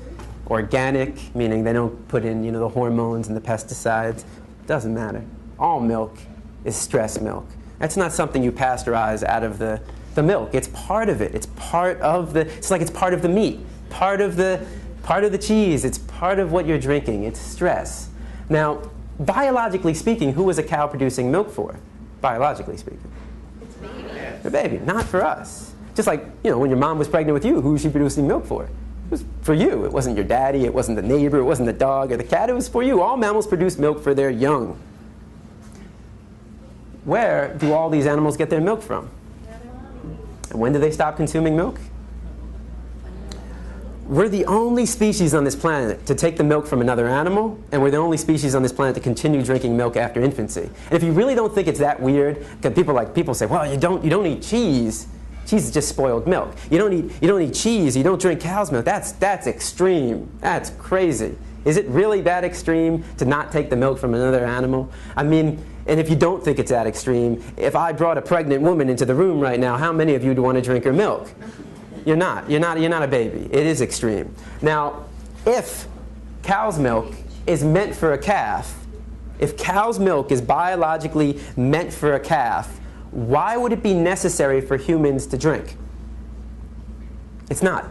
organic, meaning they don't put in, you know, the hormones and the pesticides, doesn't matter. All milk is stress milk. That's not something you pasteurize out of the milk. It's part of it. It's part of the. It's like it's part of the meat, part of the cheese. It's part of what you're drinking. It's stress. Now, biologically speaking, who was a cow producing milk for? Biologically speaking, It's baby. the baby, not for us. Just like, you know, when your mom was pregnant with you, who was she producing milk for? It was for you. It wasn't your daddy. It wasn't the neighbor. It wasn't the dog or the cat. It was for you. All mammals produce milk for their young. Where do all these animals get their milk from? And when do they stop consuming milk? We're the only species on this planet to take the milk from another animal, and we're the only species on this planet to continue drinking milk after infancy. And if you really don't think it's that weird, because people say, well, you don't eat cheese. Cheese is just spoiled milk. You don't eat cheese. You don't drink cow's milk. That's extreme. That's crazy. Is it really that extreme to not take the milk from another animal? I mean, and if you don't think it's that extreme, if I brought a pregnant woman into the room right now, how many of you would want to drink her milk? You're not a baby. It is extreme. Now, if cow's milk is meant for a calf, if cow's milk is biologically meant for a calf, why would it be necessary for humans to drink? It's not.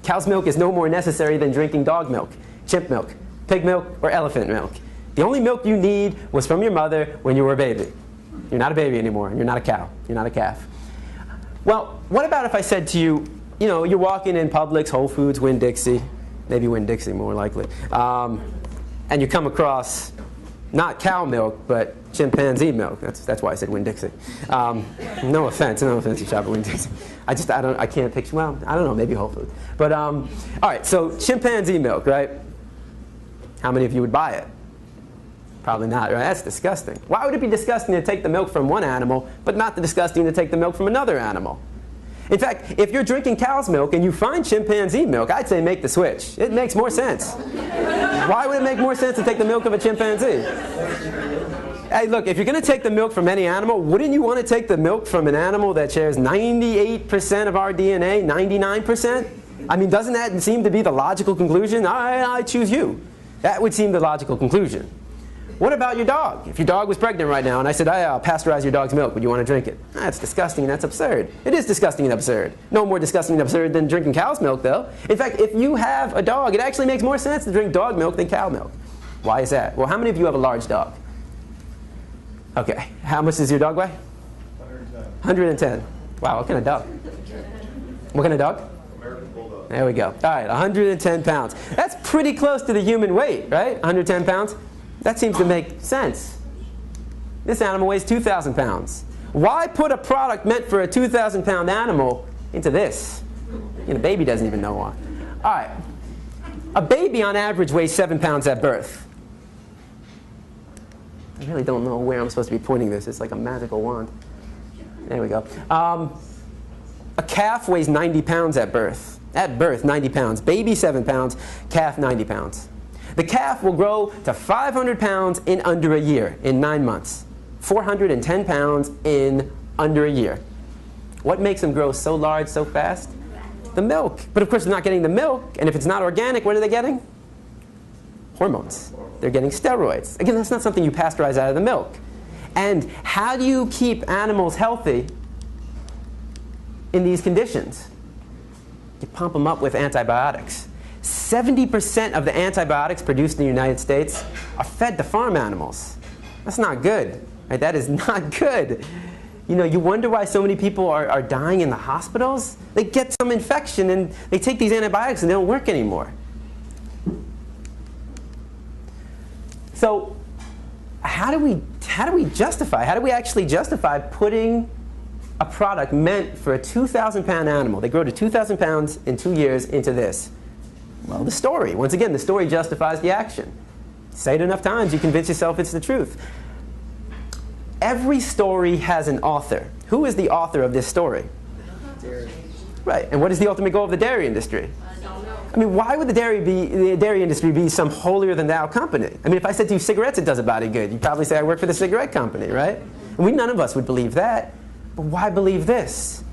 Cow's milk is no more necessary than drinking dog milk, chimp milk, pig milk, or elephant milk. The only milk you need was from your mother when you were a baby. You're not a baby anymore, and you're not a cow. You're not a calf. Well, what about if I said to you, you know, you're walking in Publix, Whole Foods, Winn-Dixie, maybe Winn-Dixie more likely, and you come across not cow milk, but chimpanzee milk. That's why I said Winn-Dixie. No offense, you shop at Winn-Dixie. I can't picture, well, I don't know, maybe Whole Foods. But, all right, so chimpanzee milk, right? How many of you would buy it? Probably not, right? That's disgusting. Why would it be disgusting to take the milk from one animal, but not disgusting to take the milk from another animal? In fact, if you're drinking cow's milk and you find chimpanzee milk, I'd say make the switch. It makes more sense. Why would it make more sense to take the milk of a chimpanzee? Hey, look, if you're going to take the milk from any animal, wouldn't you want to take the milk from an animal that shares 98% of our DNA, 99%? I mean, doesn't that seem to be the logical conclusion? I choose you. That would seem the logical conclusion. What about your dog? If your dog was pregnant right now and I said, I'll pasteurize your dog's milk, would you want to drink it? That's disgusting and that's absurd. It is disgusting and absurd. No more disgusting and absurd than drinking cow's milk, though. In fact, if you have a dog, it actually makes more sense to drink dog milk than cow milk. Why is that? Well, how many of you have a large dog? Okay. How much does your dog weigh? 110. Wow, what kind of dog? What kind of dog? American Bulldog. There we go. All right, 110 pounds. That's pretty close to the human weight, right? 110 pounds? That seems to make sense. This animal weighs 2,000 pounds. Why put a product meant for a 2,000 pound animal into this? A baby doesn't even know why. All right. A baby on average weighs 7 pounds at birth. I really don't know where I'm supposed to be pointing this. It's like a magical wand. There we go. A calf weighs 90 pounds at birth. At birth, 90 pounds. Baby, 7 pounds. Calf, 90 pounds. The calf will grow to 500 pounds in under a year, in 9 months. 410 pounds in under a year. What makes them grow so large so fast? The milk. But of course they're not getting the milk, and if it's not organic, what are they getting? Hormones. They're getting steroids. Again, that's not something you pasteurize out of the milk. And how do you keep animals healthy in these conditions? You pump them up with antibiotics. 70% of the antibiotics produced in the United States are fed to farm animals. That's not good. Right? That is not good. You wonder why so many people are dying in the hospitals? They get some infection and they take these antibiotics and they don't work anymore. So how do we actually justify putting a product meant for a 2,000 pound animal? They grow to 2,000 pounds in 2 years into this. Well, the story. Once again, the story justifies the action. Say it enough times, you convince yourself it's the truth. Every story has an author. Who is the author of this story? Dairy. Right. And what is the ultimate goal of the dairy industry? I mean, why would the dairy industry be some holier-than-thou company? I mean, if I said to you, cigarettes, it does a body good, you'd probably say I work for the cigarette company, right? And none of us would believe that. But why believe this?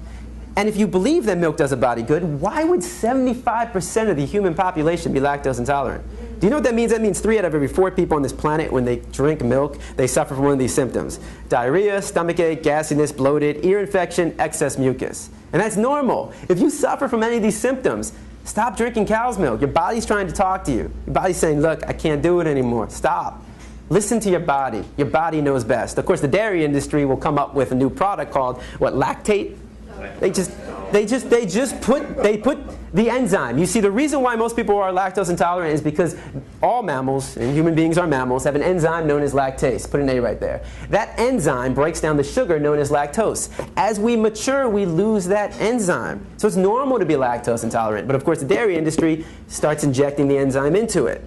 And if you believe that milk does a body good, why would 75% of the human population be lactose intolerant? Do you know what that means? That means 3 out of every 4 people on this planet, when they drink milk, they suffer from one of these symptoms. Diarrhea, stomachache, gassiness, bloated, ear infection, excess mucus. And that's normal. If you suffer from any of these symptoms, stop drinking cow's milk. Your body's trying to talk to you. Your body's saying, look, I can't do it anymore. Stop. Listen to your body. Your body knows best. Of course, the dairy industry will come up with a new product called, lactate? They put the enzyme. You see, the reason why most people are lactose intolerant is because all mammals, and human beings are mammals, have an enzyme known as lactase. Put an A right there. That enzyme breaks down the sugar known as lactose. As we mature, we lose that enzyme. So it's normal to be lactose intolerant. But of course, the dairy industry starts injecting the enzyme into it.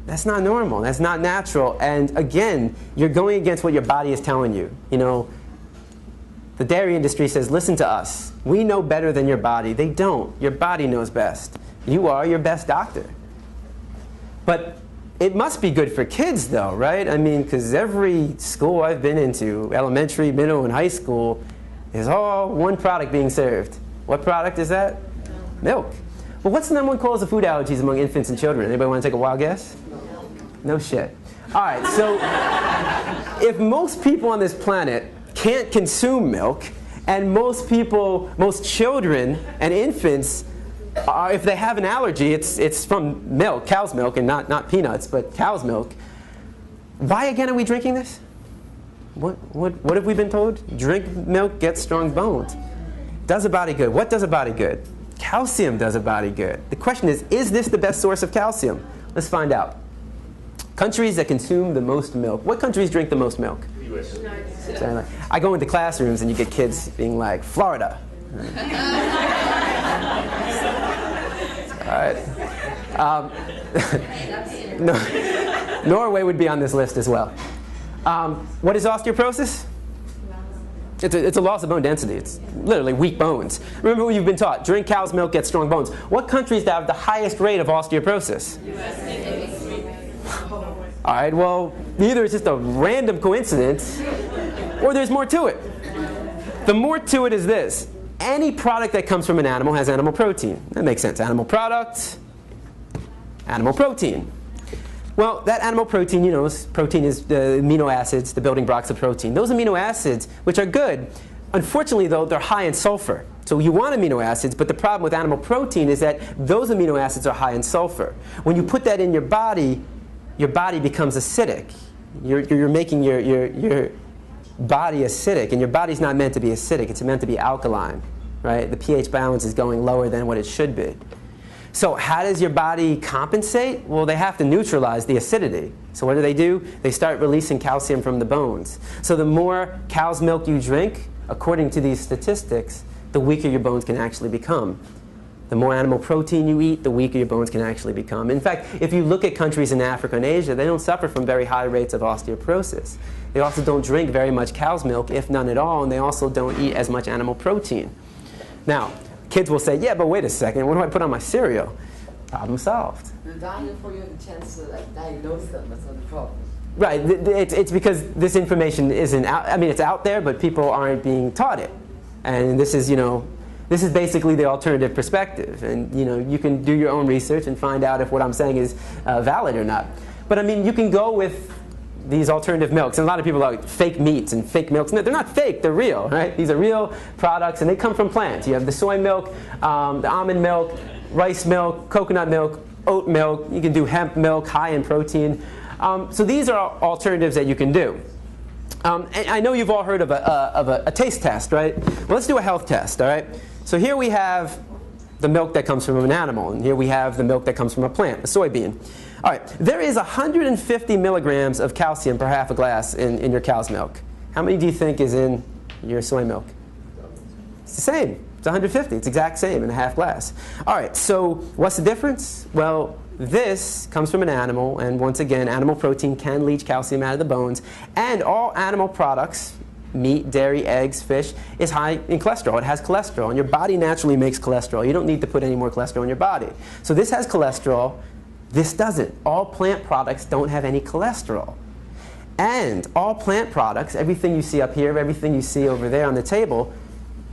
That's not normal. That's not natural. And again, you're going against what your body is telling you. The dairy industry says, listen to us. We know better than your body. They don't. Your body knows best. You are your best doctor. But it must be good for kids, though, right? I mean, because every school I've been into, elementary, middle, and high school, is all one product being served. What product is that? Milk. Well, what's the number one cause of food allergies among infants and children? Anybody want to take a wild guess? No shit. All right, so if most people on this planet can't consume milk, and most children and infants, if they have an allergy, it's from milk, cow's milk, and not peanuts, but cow's milk. Why again are we drinking this? What have we been told? Drink milk, get strong bones. Does a body good. What does a body good? Calcium does a body good. The question is this the best source of calcium? Let's find out. Countries that consume the most milk. What countries drink the most milk? US. I go into classrooms and you get kids being like, Florida. right. Norway would be on this list as well. What is osteoporosis? It's a loss of bone density. It's literally weak bones. Remember what you've been taught. Drink cow's milk, get strong bones. What countries have the highest rate of osteoporosis? All right, well, either it's just a random coincidence or there's more to it. The more to it is this. Any product that comes from an animal has animal protein. That makes sense. Animal product, animal protein. Well, that animal protein, you know, protein is the amino acids, the building blocks of protein. Those amino acids, which are good, unfortunately, though, they're high in sulfur. So you want amino acids, but the problem with animal protein is that those amino acids are high in sulfur. When you put that in your body becomes acidic. You're making your body acidic, and your body's not meant to be acidic. It's meant to be alkaline, right? The pH balance is going lower than what it should be. So how does your body compensate? Well, they have to neutralize the acidity. So what do? They start releasing calcium from the bones. So the more cow's milk you drink, according to these statistics, the weaker your bones can actually become. The more animal protein you eat, the weaker your bones can actually become. In fact, if you look at countries in Africa and Asia, they don't suffer from very high rates of osteoporosis. They also don't drink very much cow's milk, if none at all, and they also don't eat as much animal protein. Now, kids will say, yeah, but wait a second, what do I put on my cereal? Problem solved. The diet for you the chance to diagnose them, that's not the problem. Right, it's because this information isn't out, I mean, it's out there, but people aren't being taught it. And this is, you know, this is basically the alternative perspective. And, you know, you can do your own research and find out if what I'm saying is valid or not. But, I mean, you can go with these alternative milks. And a lot of people are like fake meats and fake milks. No, they're not fake, they're real, right? These are real products, and they come from plants. You have the soy milk, the almond milk, rice milk, coconut milk, oat milk. You can do hemp milk, high in protein. So these are alternatives that you can do. And I know you've all heard of a taste test, right? Well, let's do a health test, all right? So here we have the milk that comes from an animal, and here we have the milk that comes from a plant, a soybean. All right, there is 150 milligrams of calcium per half a glass in your cow's milk. How many do you think is in your soy milk? It's the same. It's 150. It's exact same in a half glass. All right, so what's the difference? Well, this comes from an animal, and once again, animal protein can leach calcium out of the bones, and all animal products, meat, dairy, eggs, fish, is high in cholesterol. It has cholesterol, and your body naturally makes cholesterol. You don't need to put any more cholesterol in your body. So this has cholesterol. This doesn't. All plant products don't have any cholesterol. And all plant products, everything you see up here, everything you see over there on the table,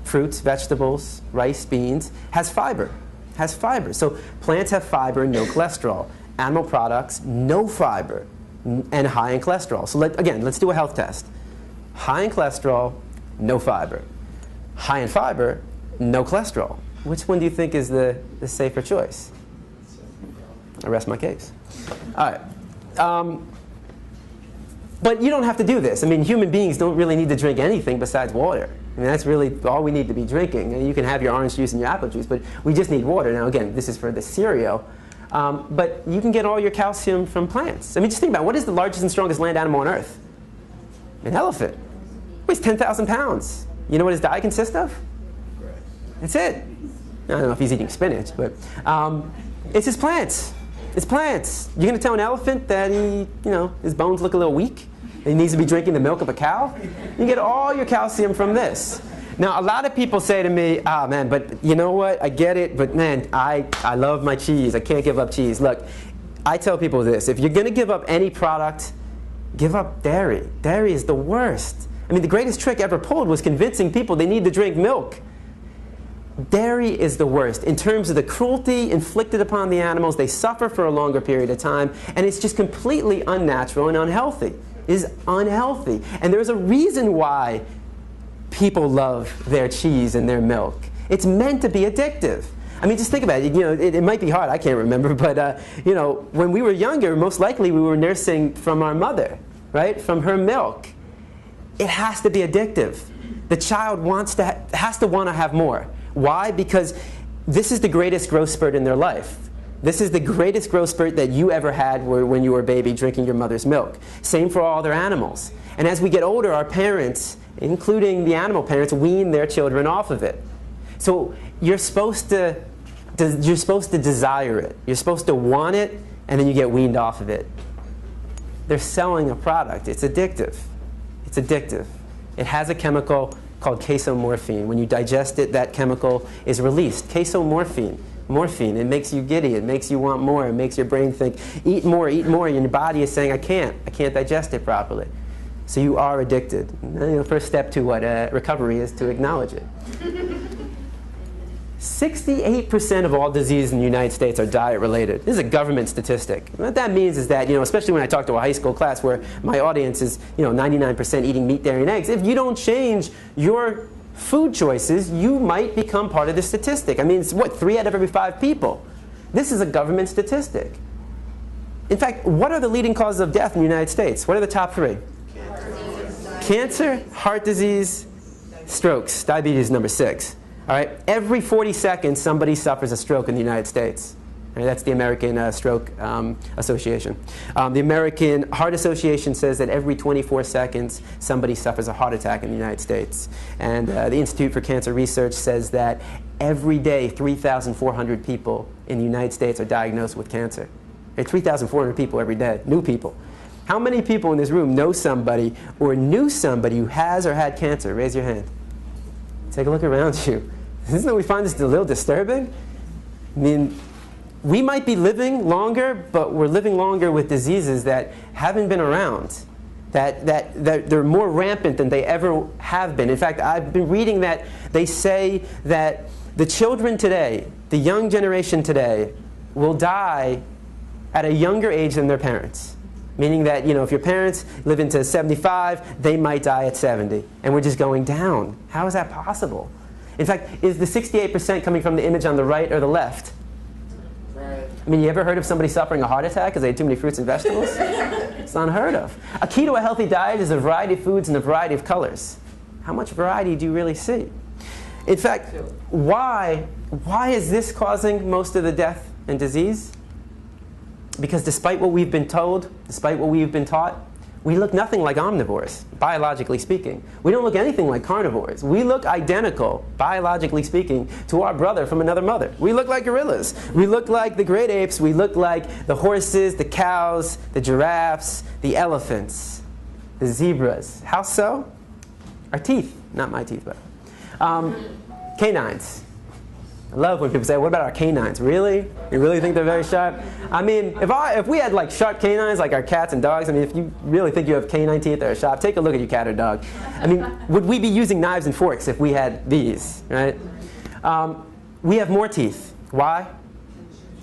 fruits, vegetables, rice, beans, has fiber. Has fiber. So plants have fiber and no cholesterol. Animal products, no fiber and high in cholesterol. So again, let's do a health test. High in cholesterol, no fiber. High in fiber, no cholesterol. Which one do you think is the safer choice? I rest my case. All right. But you don't have to do this. I mean, human beings don't really need to drink anything besides water. I mean, that's really all we need to be drinking. And you can have your orange juice and your apple juice, but we just need water. Now, again, this is for the cereal. But you can get all your calcium from plants. I mean, just think about it. What is the largest and strongest land animal on Earth? An elephant. Weighs 10,000 pounds. You know what his diet consists of? That's it. I don't know if he's eating spinach, but it's his plants. It's plants. You're going to tell an elephant that his bones look a little weak? He needs to be drinking the milk of a cow? You get all your calcium from this. Now, a lot of people say to me, ah, man, but you know what? I get it, but man, I love my cheese. I can't give up cheese. Look, I tell people this. If you're going to give up any product, give up dairy. Dairy is the worst. I mean, the greatest trick ever pulled was convincing people they need to drink milk. Dairy is the worst. In terms of the cruelty inflicted upon the animals, they suffer for a longer period of time, and it's just completely unnatural and unhealthy. It is unhealthy. And there's a reason why people love their cheese and their milk. It's meant to be addictive. I mean, just think about it. It might be hard. I can't remember. But, when we were younger, most likely we were nursing from our mother, right? From her milk. It has to be addictive. The child has to want to have more. Why? Because this is the greatest growth spurt in their life. This is the greatest growth spurt that you ever had when you were a baby drinking your mother's milk. Same for all other animals. And as we get older, our parents, including the animal parents, wean their children off of it. So you're supposed to you're supposed to desire it. You're supposed to want it, and then you get weaned off of it. They're selling a product. It's addictive. It's addictive. It has a chemical called casomorphine. When you digest it, that chemical is released. Casomorphine. Morphine. It makes you giddy. It makes you want more. It makes your brain think, eat more, eat more. And your body is saying, I can't digest it properly. So you are addicted. And the first step to what recovery is to acknowledge it. 68% of all diseases in the United States are diet-related. This is a government statistic. What that means is that, especially when I talk to a high school class where my audience is, 99% eating meat, dairy, and eggs, if you don't change your food choices, you might become part of the statistic. I mean, it's what, 3 out of every 5 people. This is a government statistic. In fact, what are the leading causes of death in the United States? What are the top 3? Cancer, heart disease, strokes. Diabetes is number 6. All right? Every 40 seconds, somebody suffers a stroke in the United States. All right? That's the American Stroke Association. The American Heart Association says that every 24 seconds, somebody suffers a heart attack in the United States. And the Institute for Cancer Research says that every day, 3,400 people in the United States are diagnosed with cancer. 3,400 people every day, new people. How many people in this room know somebody or knew somebody who has or had cancer? Raise your hand. Take a look around you. Isn't we find this a little disturbing? I mean, we might be living longer, but we're living longer with diseases that haven't been around, that they're more rampant than they ever have been. In fact, I've been reading that they say that the children today, the young generation today, will die at a younger age than their parents. Meaning that, if your parents live into 75, they might die at 70. And we're just going down. How is that possible? In fact, is the 68% coming from the image on the right or the left? Right. I mean, you ever heard of somebody suffering a heart attack because they ate too many fruits and vegetables? It's unheard of. A key to a healthy diet is a variety of foods and a variety of colors. How much variety do you really see? In fact, why is this causing most of the death and disease? Because despite what we've been told, despite what we've been taught, we look nothing like omnivores, biologically speaking. We don't look anything like carnivores. We look identical, biologically speaking, to our brother from another mother. We look like gorillas. We look like the great apes. We look like the horses, the cows, the giraffes, the elephants, the zebras. How so? Our teeth. Not my teeth, but canines. I love when people say, what about our canines? Really? You really think they're very sharp? I mean, if we had like sharp canines like our cats and dogs, I mean, if you really think you have canine teeth that are sharp, take a look at your cat or dog. I mean, would we be using knives and forks if we had these, right? We have more teeth. Why?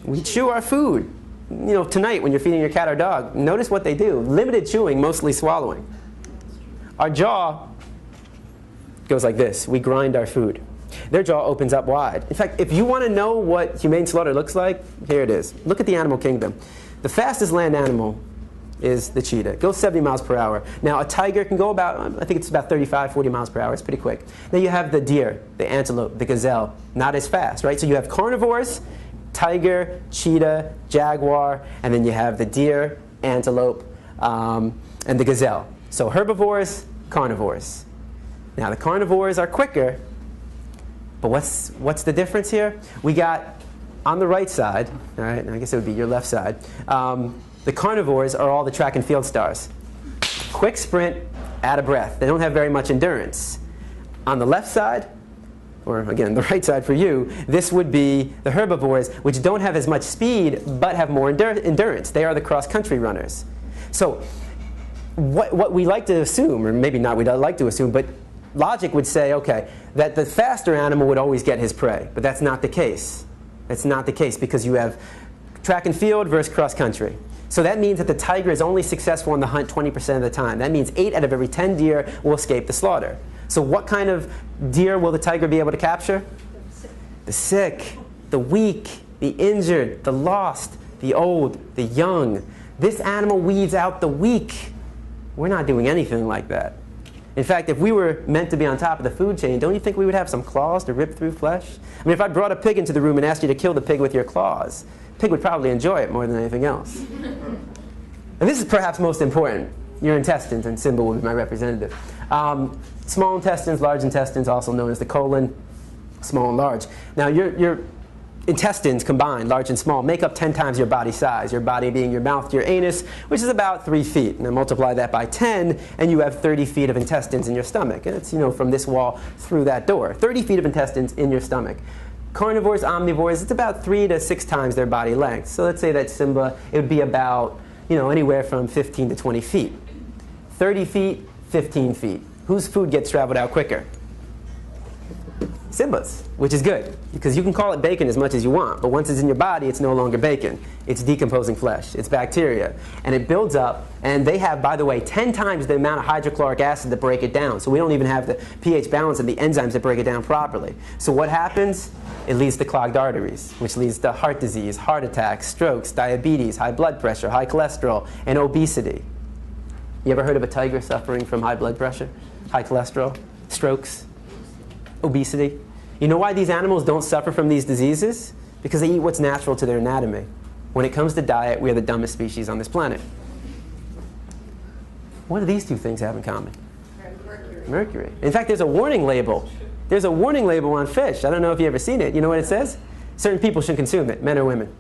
We chew our food. Tonight when you're feeding your cat or dog, notice what they do. Limited chewing, mostly swallowing. Our jaw goes like this. We grind our food. Their jaw opens up wide. In fact, if you want to know what humane slaughter looks like, here it is. Look at the animal kingdom. The fastest land animal is the cheetah. It goes 70 miles per hour. Now, a tiger can go about, I think it's about 35, 40 miles per hour. It's pretty quick. Then you have the deer, the antelope, the gazelle. Not as fast, right? So you have carnivores, tiger, cheetah, jaguar, and then you have the deer, antelope, and the gazelle. So herbivores, carnivores. Now, the carnivores are quicker. But what's the difference here? We got, on the right side, all right, I guess it would be your left side, the carnivores are all the track and field stars. Quick sprint, out of breath. They don't have very much endurance. On the left side, or again, the right side for you, this would be the herbivores, which don't have as much speed, but have more endurance. They are the cross-country runners. So what we like to assume, or maybe not we don't like to assume, but logic would say, okay, that the faster animal would always get his prey. But that's not the case. That's not the case because you have track and field versus cross country. So that means that the tiger is only successful in the hunt 20% of the time. That means 8 out of every 10 deer will escape the slaughter. So what kind of deer will the tiger be able to capture? The sick, the weak, the injured, the lost, the old, the young. This animal weeds out the weak. We're not doing anything like that. In fact, if we were meant to be on top of the food chain, don't you think we would have some claws to rip through flesh? I mean, if I brought a pig into the room and asked you to kill the pig with your claws, the pig would probably enjoy it more than anything else. And this is perhaps most important. Your intestines, and Simba will be my representative. Small intestines, large intestines, also known as the colon, small and large. Now, your intestines combined, large and small, make up 10 times your body size, your body being your mouth, your anus, which is about 3 feet. And then multiply that by 10, and you have 30 feet of intestines in your stomach. And it's, from this wall through that door. 30 feet of intestines in your stomach. Carnivores, omnivores, it's about 3 to 6 times their body length. So let's say that Simba, it would be about, anywhere from 15 to 20 feet. 30 feet, 15 feet. Whose food gets traveled out quicker? Simba's, which is good, because you can call it bacon as much as you want, but once it's in your body, it's no longer bacon. It's decomposing flesh. It's bacteria. And it builds up, and they have, by the way, 10 times the amount of hydrochloric acid to break it down. So we don't even have the pH balance and the enzymes to break it down properly. So what happens? It leads to clogged arteries, which leads to heart disease, heart attacks, strokes, diabetes, high blood pressure, high cholesterol, and obesity. You ever heard of a tiger suffering from high blood pressure, high cholesterol, strokes, obesity? You know why these animals don't suffer from these diseases? Because they eat what's natural to their anatomy. When it comes to diet, we are the dumbest species on this planet. What do these two things have in common? Mercury. Mercury. In fact, there's a warning label. There's a warning label on fish. I don't know if you've ever seen it. You know what it says? Certain people should consume it, men or women.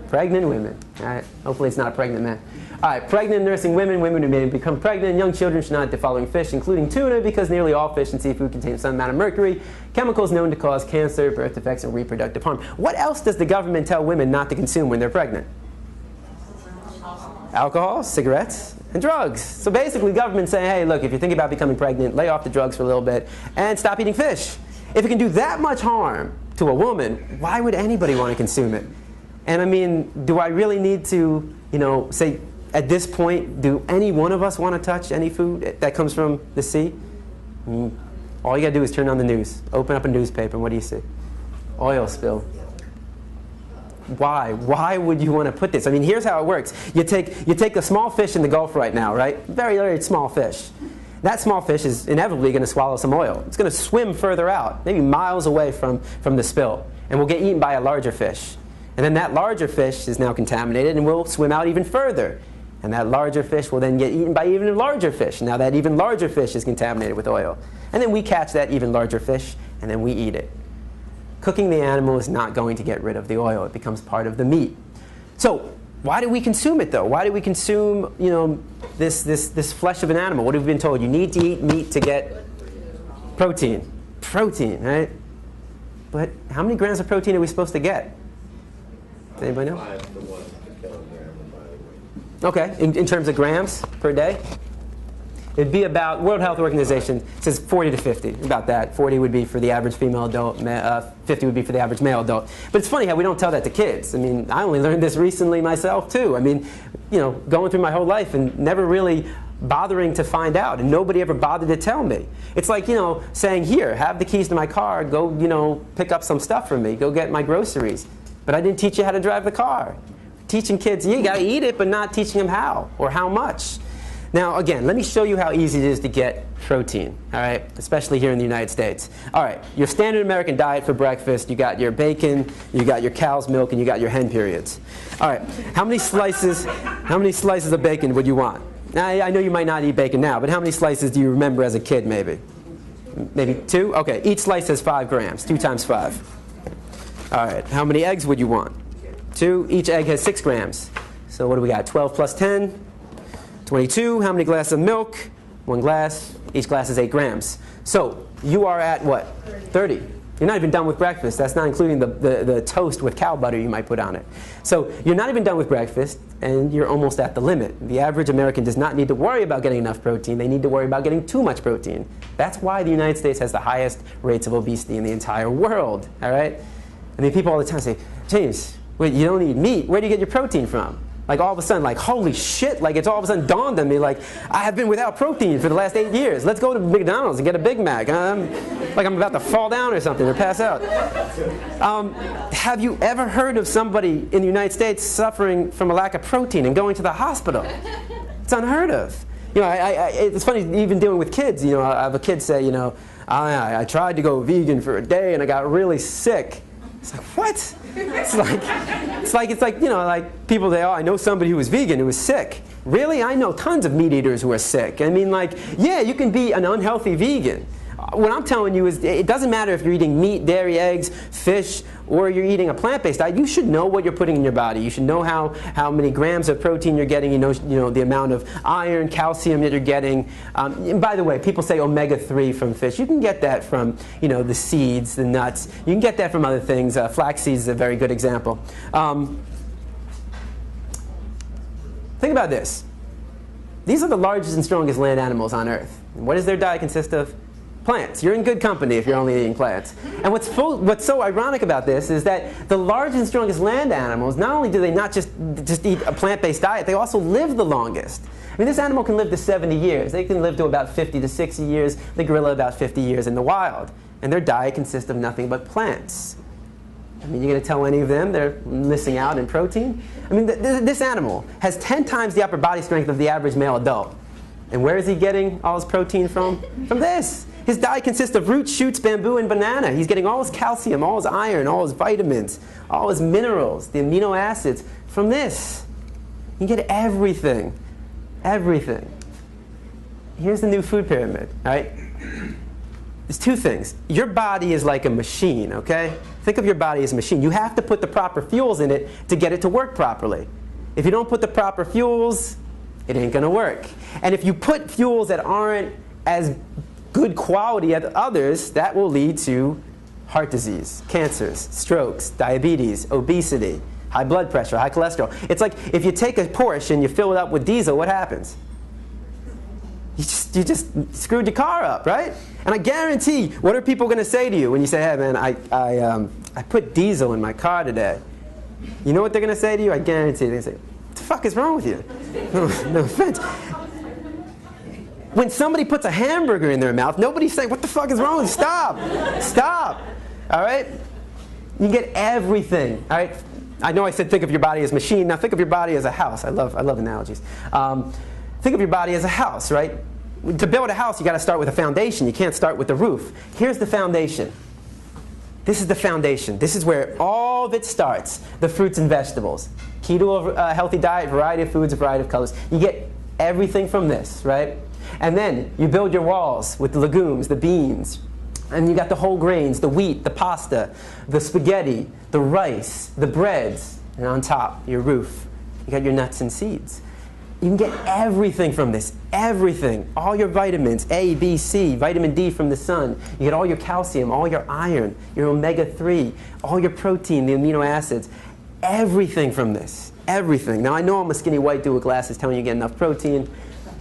Pregnant women. All right. Hopefully it's not a pregnant man. All right. Pregnant nursing women, women who may become pregnant, young children should not eat the following fish, including tuna, because nearly all fish and seafood contain some amount of mercury, chemicals known to cause cancer, birth defects, and reproductive harm. What else does the government tell women not to consume when they're pregnant? Alcohol, cigarettes, and drugs. So basically, government's saying, hey, look, if you're thinking about becoming pregnant, lay off the drugs for a little bit and stop eating fish. If it can do that much harm to a woman, why would anybody want to consume it? And I mean, do I really need to, say, at this point, do any one of us want to touch any food that comes from the sea? All you got to do is turn on the news, open up a newspaper, and what do you see? Oil spill. Why? Why would you want to put this? I mean, here's how it works. You take a small fish in the Gulf right now, right? Very, very small fish. That small fish is inevitably going to swallow some oil. It's going to swim further out, maybe miles away from the spill, and will get eaten by a larger fish. And then that larger fish is now contaminated and will swim out even further. And that larger fish will then get eaten by even larger fish. Now that even larger fish is contaminated with oil. And then we catch that even larger fish, and then we eat it. Cooking the animal is not going to get rid of the oil. It becomes part of the meat. So why do we consume it, though? Why do we consume, this flesh of an animal? What have we been told? You need to eat meat to get protein. Protein, right? But how many grams of protein are we supposed to get? Does anybody know? 5 to 1 kilogram by the weight. Okay, in terms of grams per day? It'd be about, World Health Organization says 40 to 50, about that. 40 would be for the average female adult, 50 would be for the average male adult. But it's funny how we don't tell that to kids. I mean, I only learned this recently myself, too. I mean, going through my whole life and never really bothering to find out, and nobody ever bothered to tell me. It's like, saying, here, have the keys to my car, go, pick up some stuff for me, go get my groceries. But I didn't teach you how to drive the car. Teaching kids, you got to eat it, but not teaching them how or how much. Now, again, let me show you how easy it is to get protein, all right, especially here in the United States. All right, your standard American diet for breakfast, you got your bacon, you got your cow's milk, and you got your hen periods. All right, how many slices of bacon would you want? Now, I know you might not eat bacon now, but how many slices do you remember as a kid, maybe? Maybe 2? Okay, each slice has 5 grams, 2 times 5. All right, how many eggs would you want? 2. Each egg has 6 grams. So what do we got? 12 plus 10? 22. How many glasses of milk? 1 glass. Each glass is 8 grams. So you are at what? 30. You're not even done with breakfast. That's not including the toast with cow butter you might put on it. So you're not even done with breakfast, and you're almost at the limit. The average American does not need to worry about getting enough protein. They need to worry about getting too much protein. That's why the United States has the highest rates of obesity in the entire world. All right? I mean, people all the time say, James, wait, you don't eat meat. Where do you get your protein from? Like all of a sudden, like, holy shit, like it's all of a sudden dawned on me, like, I have been without protein for the last 8 years. Let's go to McDonald's and get a Big Mac. Like I'm about to fall down or something or pass out. Have you ever heard of somebody in the United States suffering from a lack of protein and going to the hospital? It's unheard of. It's funny, even dealing with kids. I have a kid say, I tried to go vegan for a day and I got really sick. It's like, what? It's like people say, oh, I know somebody who was vegan who was sick. Really? I know tons of meat eaters who are sick. I mean, yeah, you can be an unhealthy vegan. what I'm telling you is it doesn't matter if you're eating meat, dairy, eggs, fish, or you're eating a plant-based diet. You should know what you're putting in your body. You should know how many grams of protein you're getting. You know the amount of iron, calcium that you're getting. And by the way, people say omega-3 from fish. You can get that from the seeds, the nuts. You can get that from other things. Flax seeds is a very good example. Think about this. These are the largest and strongest land animals on Earth. And what does their diet consist of? Plants. You're in good company if you're only eating plants. And what's so ironic about this is that the largest and strongest land animals, not only do they not just eat a plant-based diet, they also live the longest. I mean, this animal can live to 70 years. They can live to about 50 to 60 years. The gorilla about 50 years in the wild. And their diet consists of nothing but plants. I mean, you're going to tell any of them they're missing out in protein? I mean, this animal has 10 times the upper body strength of the average male adult. And where is he getting all his protein from? From this. His diet consists of roots, shoots, bamboo, and banana. He's getting all his calcium, all his iron, all his vitamins, all his minerals, the amino acids from this. You get everything. Everything. Here's the new food pyramid, all right? There's two things. Your body is like a machine, okay? Think of your body as a machine. You have to put the proper fuels in it to get it to work properly. If you don't put the proper fuels, it ain't going to work. And if you put fuels that aren't as good quality as others, that will lead to heart disease, cancers, strokes, diabetes, obesity, high blood pressure, high cholesterol. It's like if you take a Porsche and you fill it up with diesel, what happens? You just screwed your car up, right? And I guarantee, what are people going to say to you when you say, hey man, I put diesel in my car today? You know what they're going to say to you? I guarantee they're going to say, what the fuck is wrong with you? No offense. When somebody puts a hamburger in their mouth, nobody's saying, what the fuck is wrong with you? Stop. Stop. All right? You get everything. All right? I know I said think of your body as a machine. Now think of your body as a house. I love analogies. Think of your body as a house, right? To build a house, you got to start with a foundation. You can't start with the roof. Here's the foundation. This is the foundation. This is where all of it starts. The fruits and vegetables. Keto, healthy diet, variety of foods, a variety of colors. You get everything from this, right? And then you build your walls with the legumes, the beans, and you got the whole grains, the wheat, the pasta, the spaghetti, the rice, the breads, and on top, your roof. You got your nuts and seeds. You can get everything from this, everything. All your vitamins, A, B, C, vitamin D from the sun. You get all your calcium, all your iron, your omega-3, all your protein, the amino acids. Everything from this, everything. Now I know I'm a skinny white dude with glasses telling you get enough protein,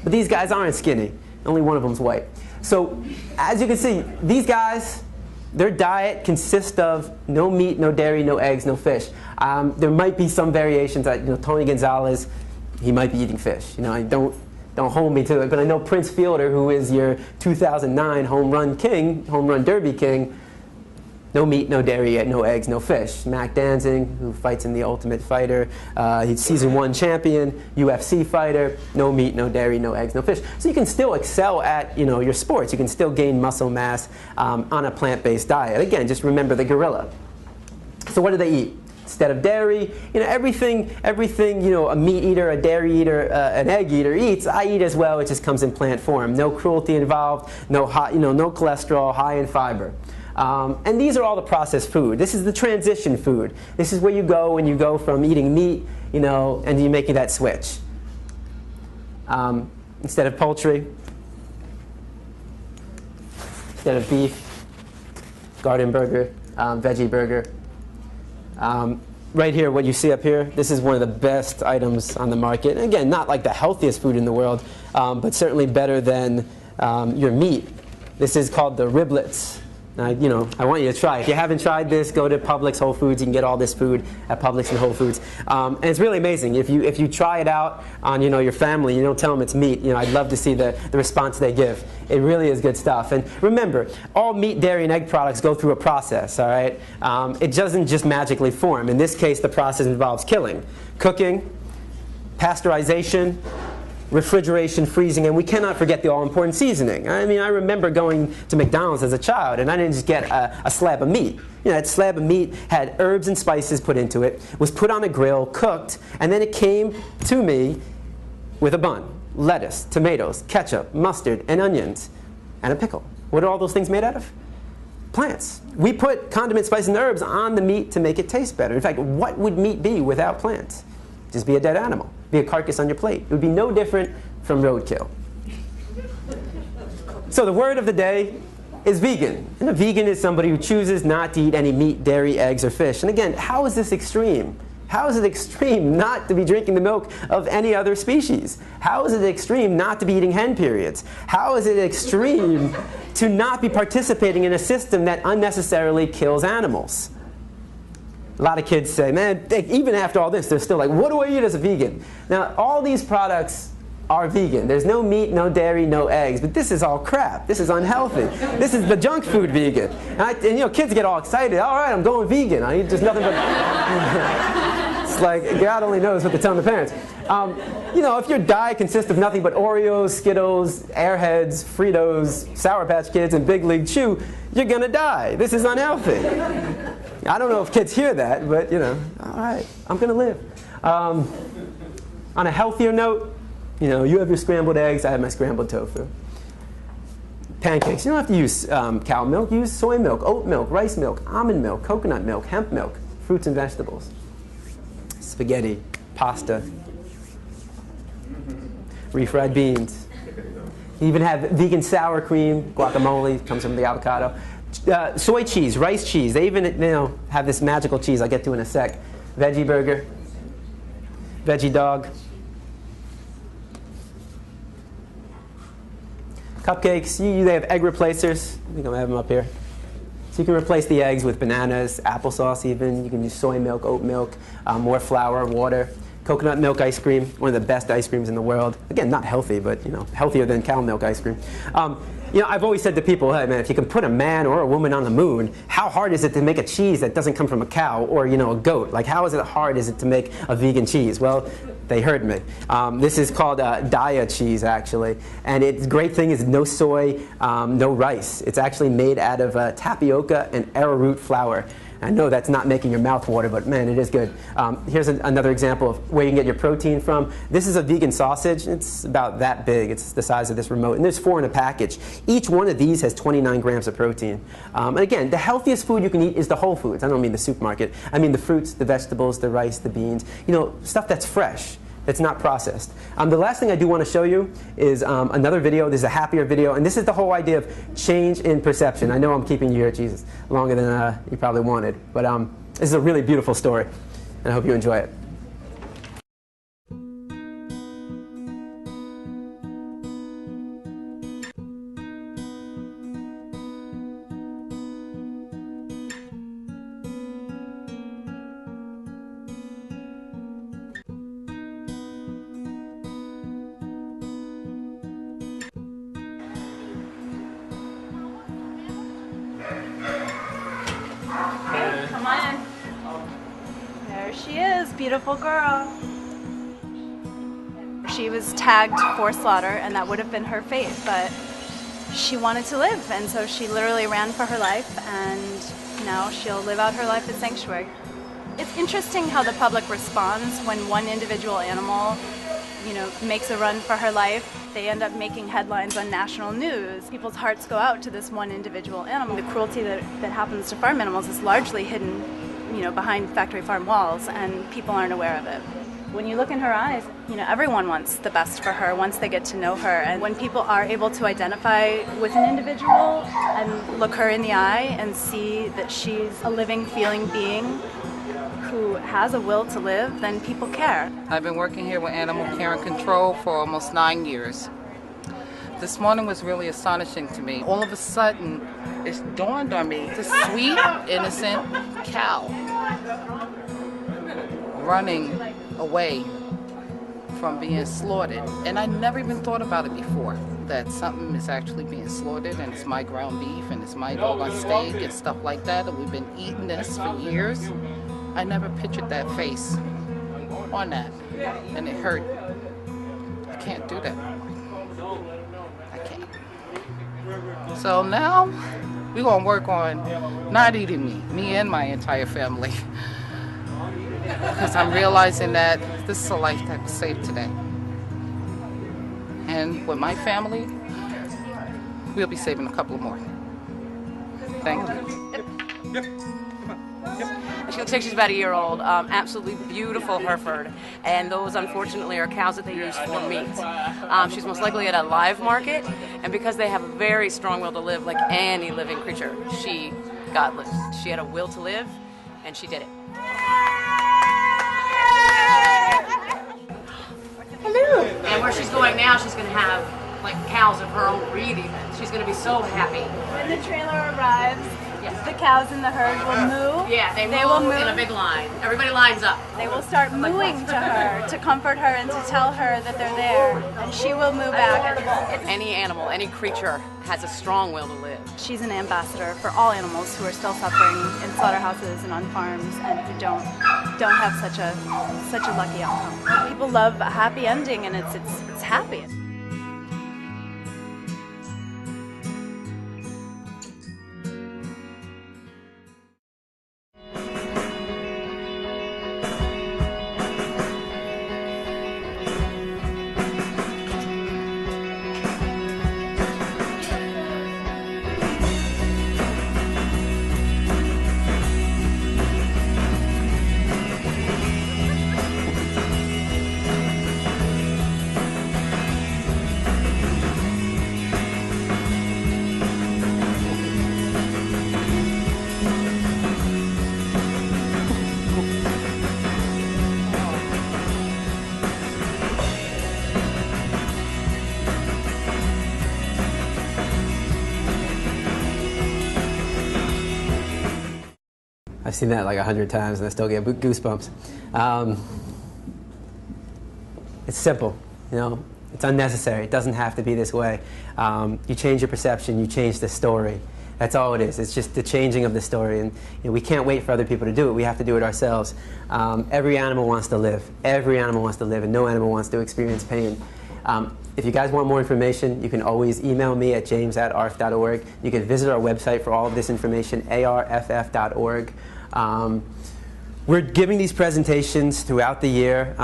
but these guys aren't skinny. Only one of them's white. So as you can see, these guys, their diet consists of no meat, no dairy, no eggs, no fish. There might be some variations. Tony Gonzalez, he might be eating fish. Don't hold me to it. But I know Prince Fielder, who is your 2009 home run derby king, no meat, no dairy, no eggs, no fish. Mac Danzig, who fights in The Ultimate Fighter, he's season 1 champion, UFC fighter, no meat, no dairy, no eggs, no fish. So you can still excel at your sports. You can still gain muscle mass on a plant-based diet. Again, just remember the gorilla. So what do they eat? Instead of dairy, everything a meat eater, a dairy eater, an egg eater eats, I eat as well. It just comes in plant form. No cruelty involved, no cholesterol, high in fiber. And these are all the processed food. This is the transition food. This is where you go when you go from eating meat, and you're making that switch. Instead of poultry, instead of beef, garden burger, veggie burger. Right here, what you see up here, this is one of the best items on the market. And again, not like the healthiest food in the world, but certainly better than your meat. This is called the riblets. I want you to try. If you haven't tried this, go to Publix, Whole Foods. You can get all this food at Publix and Whole Foods. And it's really amazing. If you try it out on your family, you don't tell them it's meat. I'd love to see the response they give. It really is good stuff. And remember, all meat, dairy, and egg products go through a process. All right, it doesn't just magically form. In this case, the process involves killing, cooking, pasteurization, refrigeration, freezing, and we cannot forget the all-important seasoning. I mean, I remember going to McDonald's as a child, and I didn't just get a slab of meat. That slab of meat had herbs and spices put into it, was put on a grill, cooked, and then it came to me with a bun, lettuce, tomatoes, ketchup, mustard, and onions, and a pickle. What are all those things made out of? Plants. We put condiments, spices, and herbs on the meat to make it taste better. In fact, what would meat be without plants? Just be a dead animal. Be a carcass on your plate. It would be no different from roadkill. So the word of the day is vegan. And a vegan is somebody who chooses not to eat any meat, dairy, eggs, or fish. And again, how is this extreme? How is it extreme not to be drinking the milk of any other species? How is it extreme not to be eating hen periods? How is it extreme to not be participating in a system that unnecessarily kills animals? A lot of kids say, man, even after all this, they're still like, what do I eat as a vegan? Now, all these products are vegan. There's no meat, no dairy, no eggs, but this is all crap. This is unhealthy. This is the junk food vegan. And you know, kids get all excited. All right, I'm going vegan. I eat just nothing but... It's like, God only knows what they're telling the parents. You know, if your diet consists of nothing but Oreos, Skittles, Airheads, Fritos, Sour Patch Kids, and Big League Chew, you're gonna die. This is unhealthy. I don't know if kids hear that, but you know, all right, I'm gonna live. On a healthier note, you know, you have your scrambled eggs, I have my scrambled tofu. Pancakes, you don't have to use cow milk, use soy milk, oat milk, rice milk, almond milk, coconut milk, hemp milk, fruits and vegetables. Spaghetti, pasta, refried beans. You even have vegan sour cream, guacamole, comes from the avocado. Soy cheese, rice cheese. They even have this magical cheese I'll get to in a sec. Veggie burger, veggie dog. Cupcakes, they have egg replacers. I think I'm going to have them up here. So you can replace the eggs with bananas, applesauce even. You can use soy milk, oat milk, more flour, water. Coconut milk ice cream, one of the best ice creams in the world. Again, not healthy, but you know, healthier than cow milk ice cream. You know, I've always said to people, hey man, if you can put a man or a woman on the moon, how hard is it to make a cheese that doesn't come from a cow or a goat? Like, how hard is it to make a vegan cheese? Well, they heard me. This is called Daya cheese, actually. And its great thing is no soy, no rice. It's actually made out of tapioca and arrowroot flour. I know that's not making your mouth water, but man, it is good. Here's another example of where you can get your protein from. This is a vegan sausage. It's about that big. It's the size of this remote. And there's 4 in a package. Each one of these has 29 grams of protein. And again, the healthiest food you can eat is the whole foods. I don't mean the supermarket. I mean the fruits, the vegetables, the rice, the beans. You know, stuff that's fresh. That's not processed. The last thing I do want to show you is another video. This is a happier video, and this is the whole idea of change in perception. I know I'm keeping you here, Jesus, longer than you probably wanted, but this is a really beautiful story, and I hope you enjoy it. Come on in. There she is, beautiful girl. She was tagged for slaughter, and that would have been her fate, but she wanted to live, and so she literally ran for her life, and now she'll live out her life at sanctuary. It's interesting how the public responds when one individual animal, makes a run for her life. They end up making headlines on national news. People's hearts go out to this one individual animal. The cruelty that happens to farm animals is largely hidden, behind factory farm walls, and people aren't aware of it. When you look in her eyes, everyone wants the best for her once they get to know her. And when people are able to identify with an individual and look her in the eye and see that she's a living, feeling being who has a will to live, then people care. I've been working here with animal care and control for almost 9 years. This morning was really astonishing to me. All of a sudden, it dawned on me, this sweet, innocent cow running away from being slaughtered. And I never even thought about it before, that something is actually being slaughtered, and it's my ground beef, and it's my dog on steak, and stuff like that, and we've been eating this for years. I never pictured that face on that, and it hurt. I can't do that. I can't. So now, we're gonna work on not eating me and my entire family. Because I'm realizing that this is a life that was saved today. And with my family, we'll be saving a couple more. Thank you. She looks like she's about a year old. Absolutely beautiful Hereford. And those, unfortunately, are cows that they use for meat. She's most likely at a live market. And because they have a very strong will to live, like any living creature, she got loose. She had a will to live, and she did it. Hello. And where she's going now, she's going to have like cows of her own breed even. She's going to be so happy. When the trailer arrives, yes, the cows in the herd will moo. Yeah, they will move move in a big line. Everybody lines up. They will start mooing to her to comfort her and to tell her that they're there, and she will moo back. Any animal, any creature has a strong will to live. She's an ambassador for all animals who are still suffering in slaughterhouses and on farms and who don't have such a lucky outcome. People love a happy ending, and it's happy. I've seen that like 100 times and I still get goosebumps. It's simple, you know. It's unnecessary. It doesn't have to be this way. You change your perception, you change the story. That's all it is. It's just the changing of the story. And you know, we can't wait for other people to do it. We have to do it ourselves. Every animal wants to live. Every animal wants to live, and no animal wants to experience pain. If you guys want more information, you can always email me at james@arf.org. You can visit our website for all of this information, arff.org. We're giving these presentations throughout the year.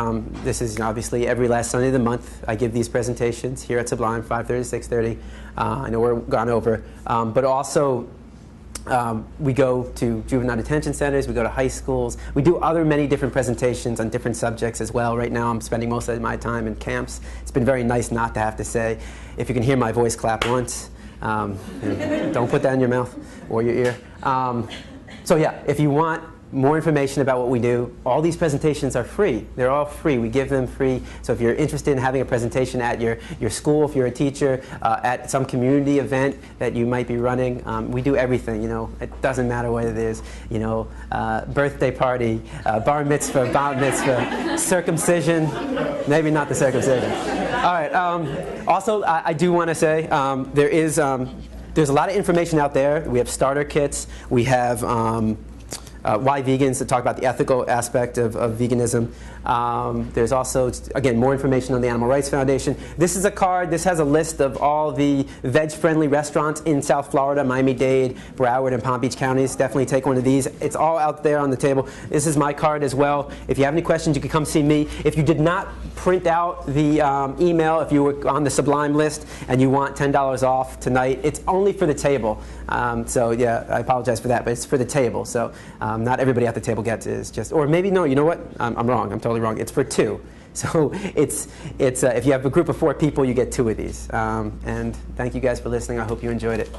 This is obviously every last Sunday of the month. I give these presentations here at Sublime, 5:30 to 6:30. I know we're gone over. But also, we go to juvenile detention centers, we go to high schools. We do many different presentations on different subjects as well. Right now I'm spending most of my time in camps. It's been very nice not to have to say, if you can hear my voice, clap once. Don't put that in your mouth or your ear. So yeah, if you want more information about what we do, all these presentations are free. They're all free. We give them free. So if you're interested in having a presentation at your school, if you're a teacher, at some community event that you might be running, we do everything. You know, it doesn't matter what it is. You know, birthday party, bar mitzvah, bat mitzvah, circumcision. Maybe not the circumcision. All right. Also, I do want to say there's a lot of information out there. We have starter kits. We have Why Vegans, to talk about the ethical aspect of veganism. There's also, again, more information on the Animal Rights Foundation. This is a card. This has a list of all the veg-friendly restaurants in South Florida, Miami-Dade, Broward, and Palm Beach counties. Definitely take one of these. It's all out there on the table. This is my card as well. If you have any questions, you can come see me. If you did not print out the email, if you were on the Sublime list and you want $10 off tonight, it's only for the table. So yeah, I apologize for that, but it's for the table. So not everybody at the table gets it. It's just, or maybe no, you know what? I'm wrong. I'm totally wrong. It's for two. So it's if you have a group of 4 people, you get 2 of these. And thank you guys for listening. I hope you enjoyed it.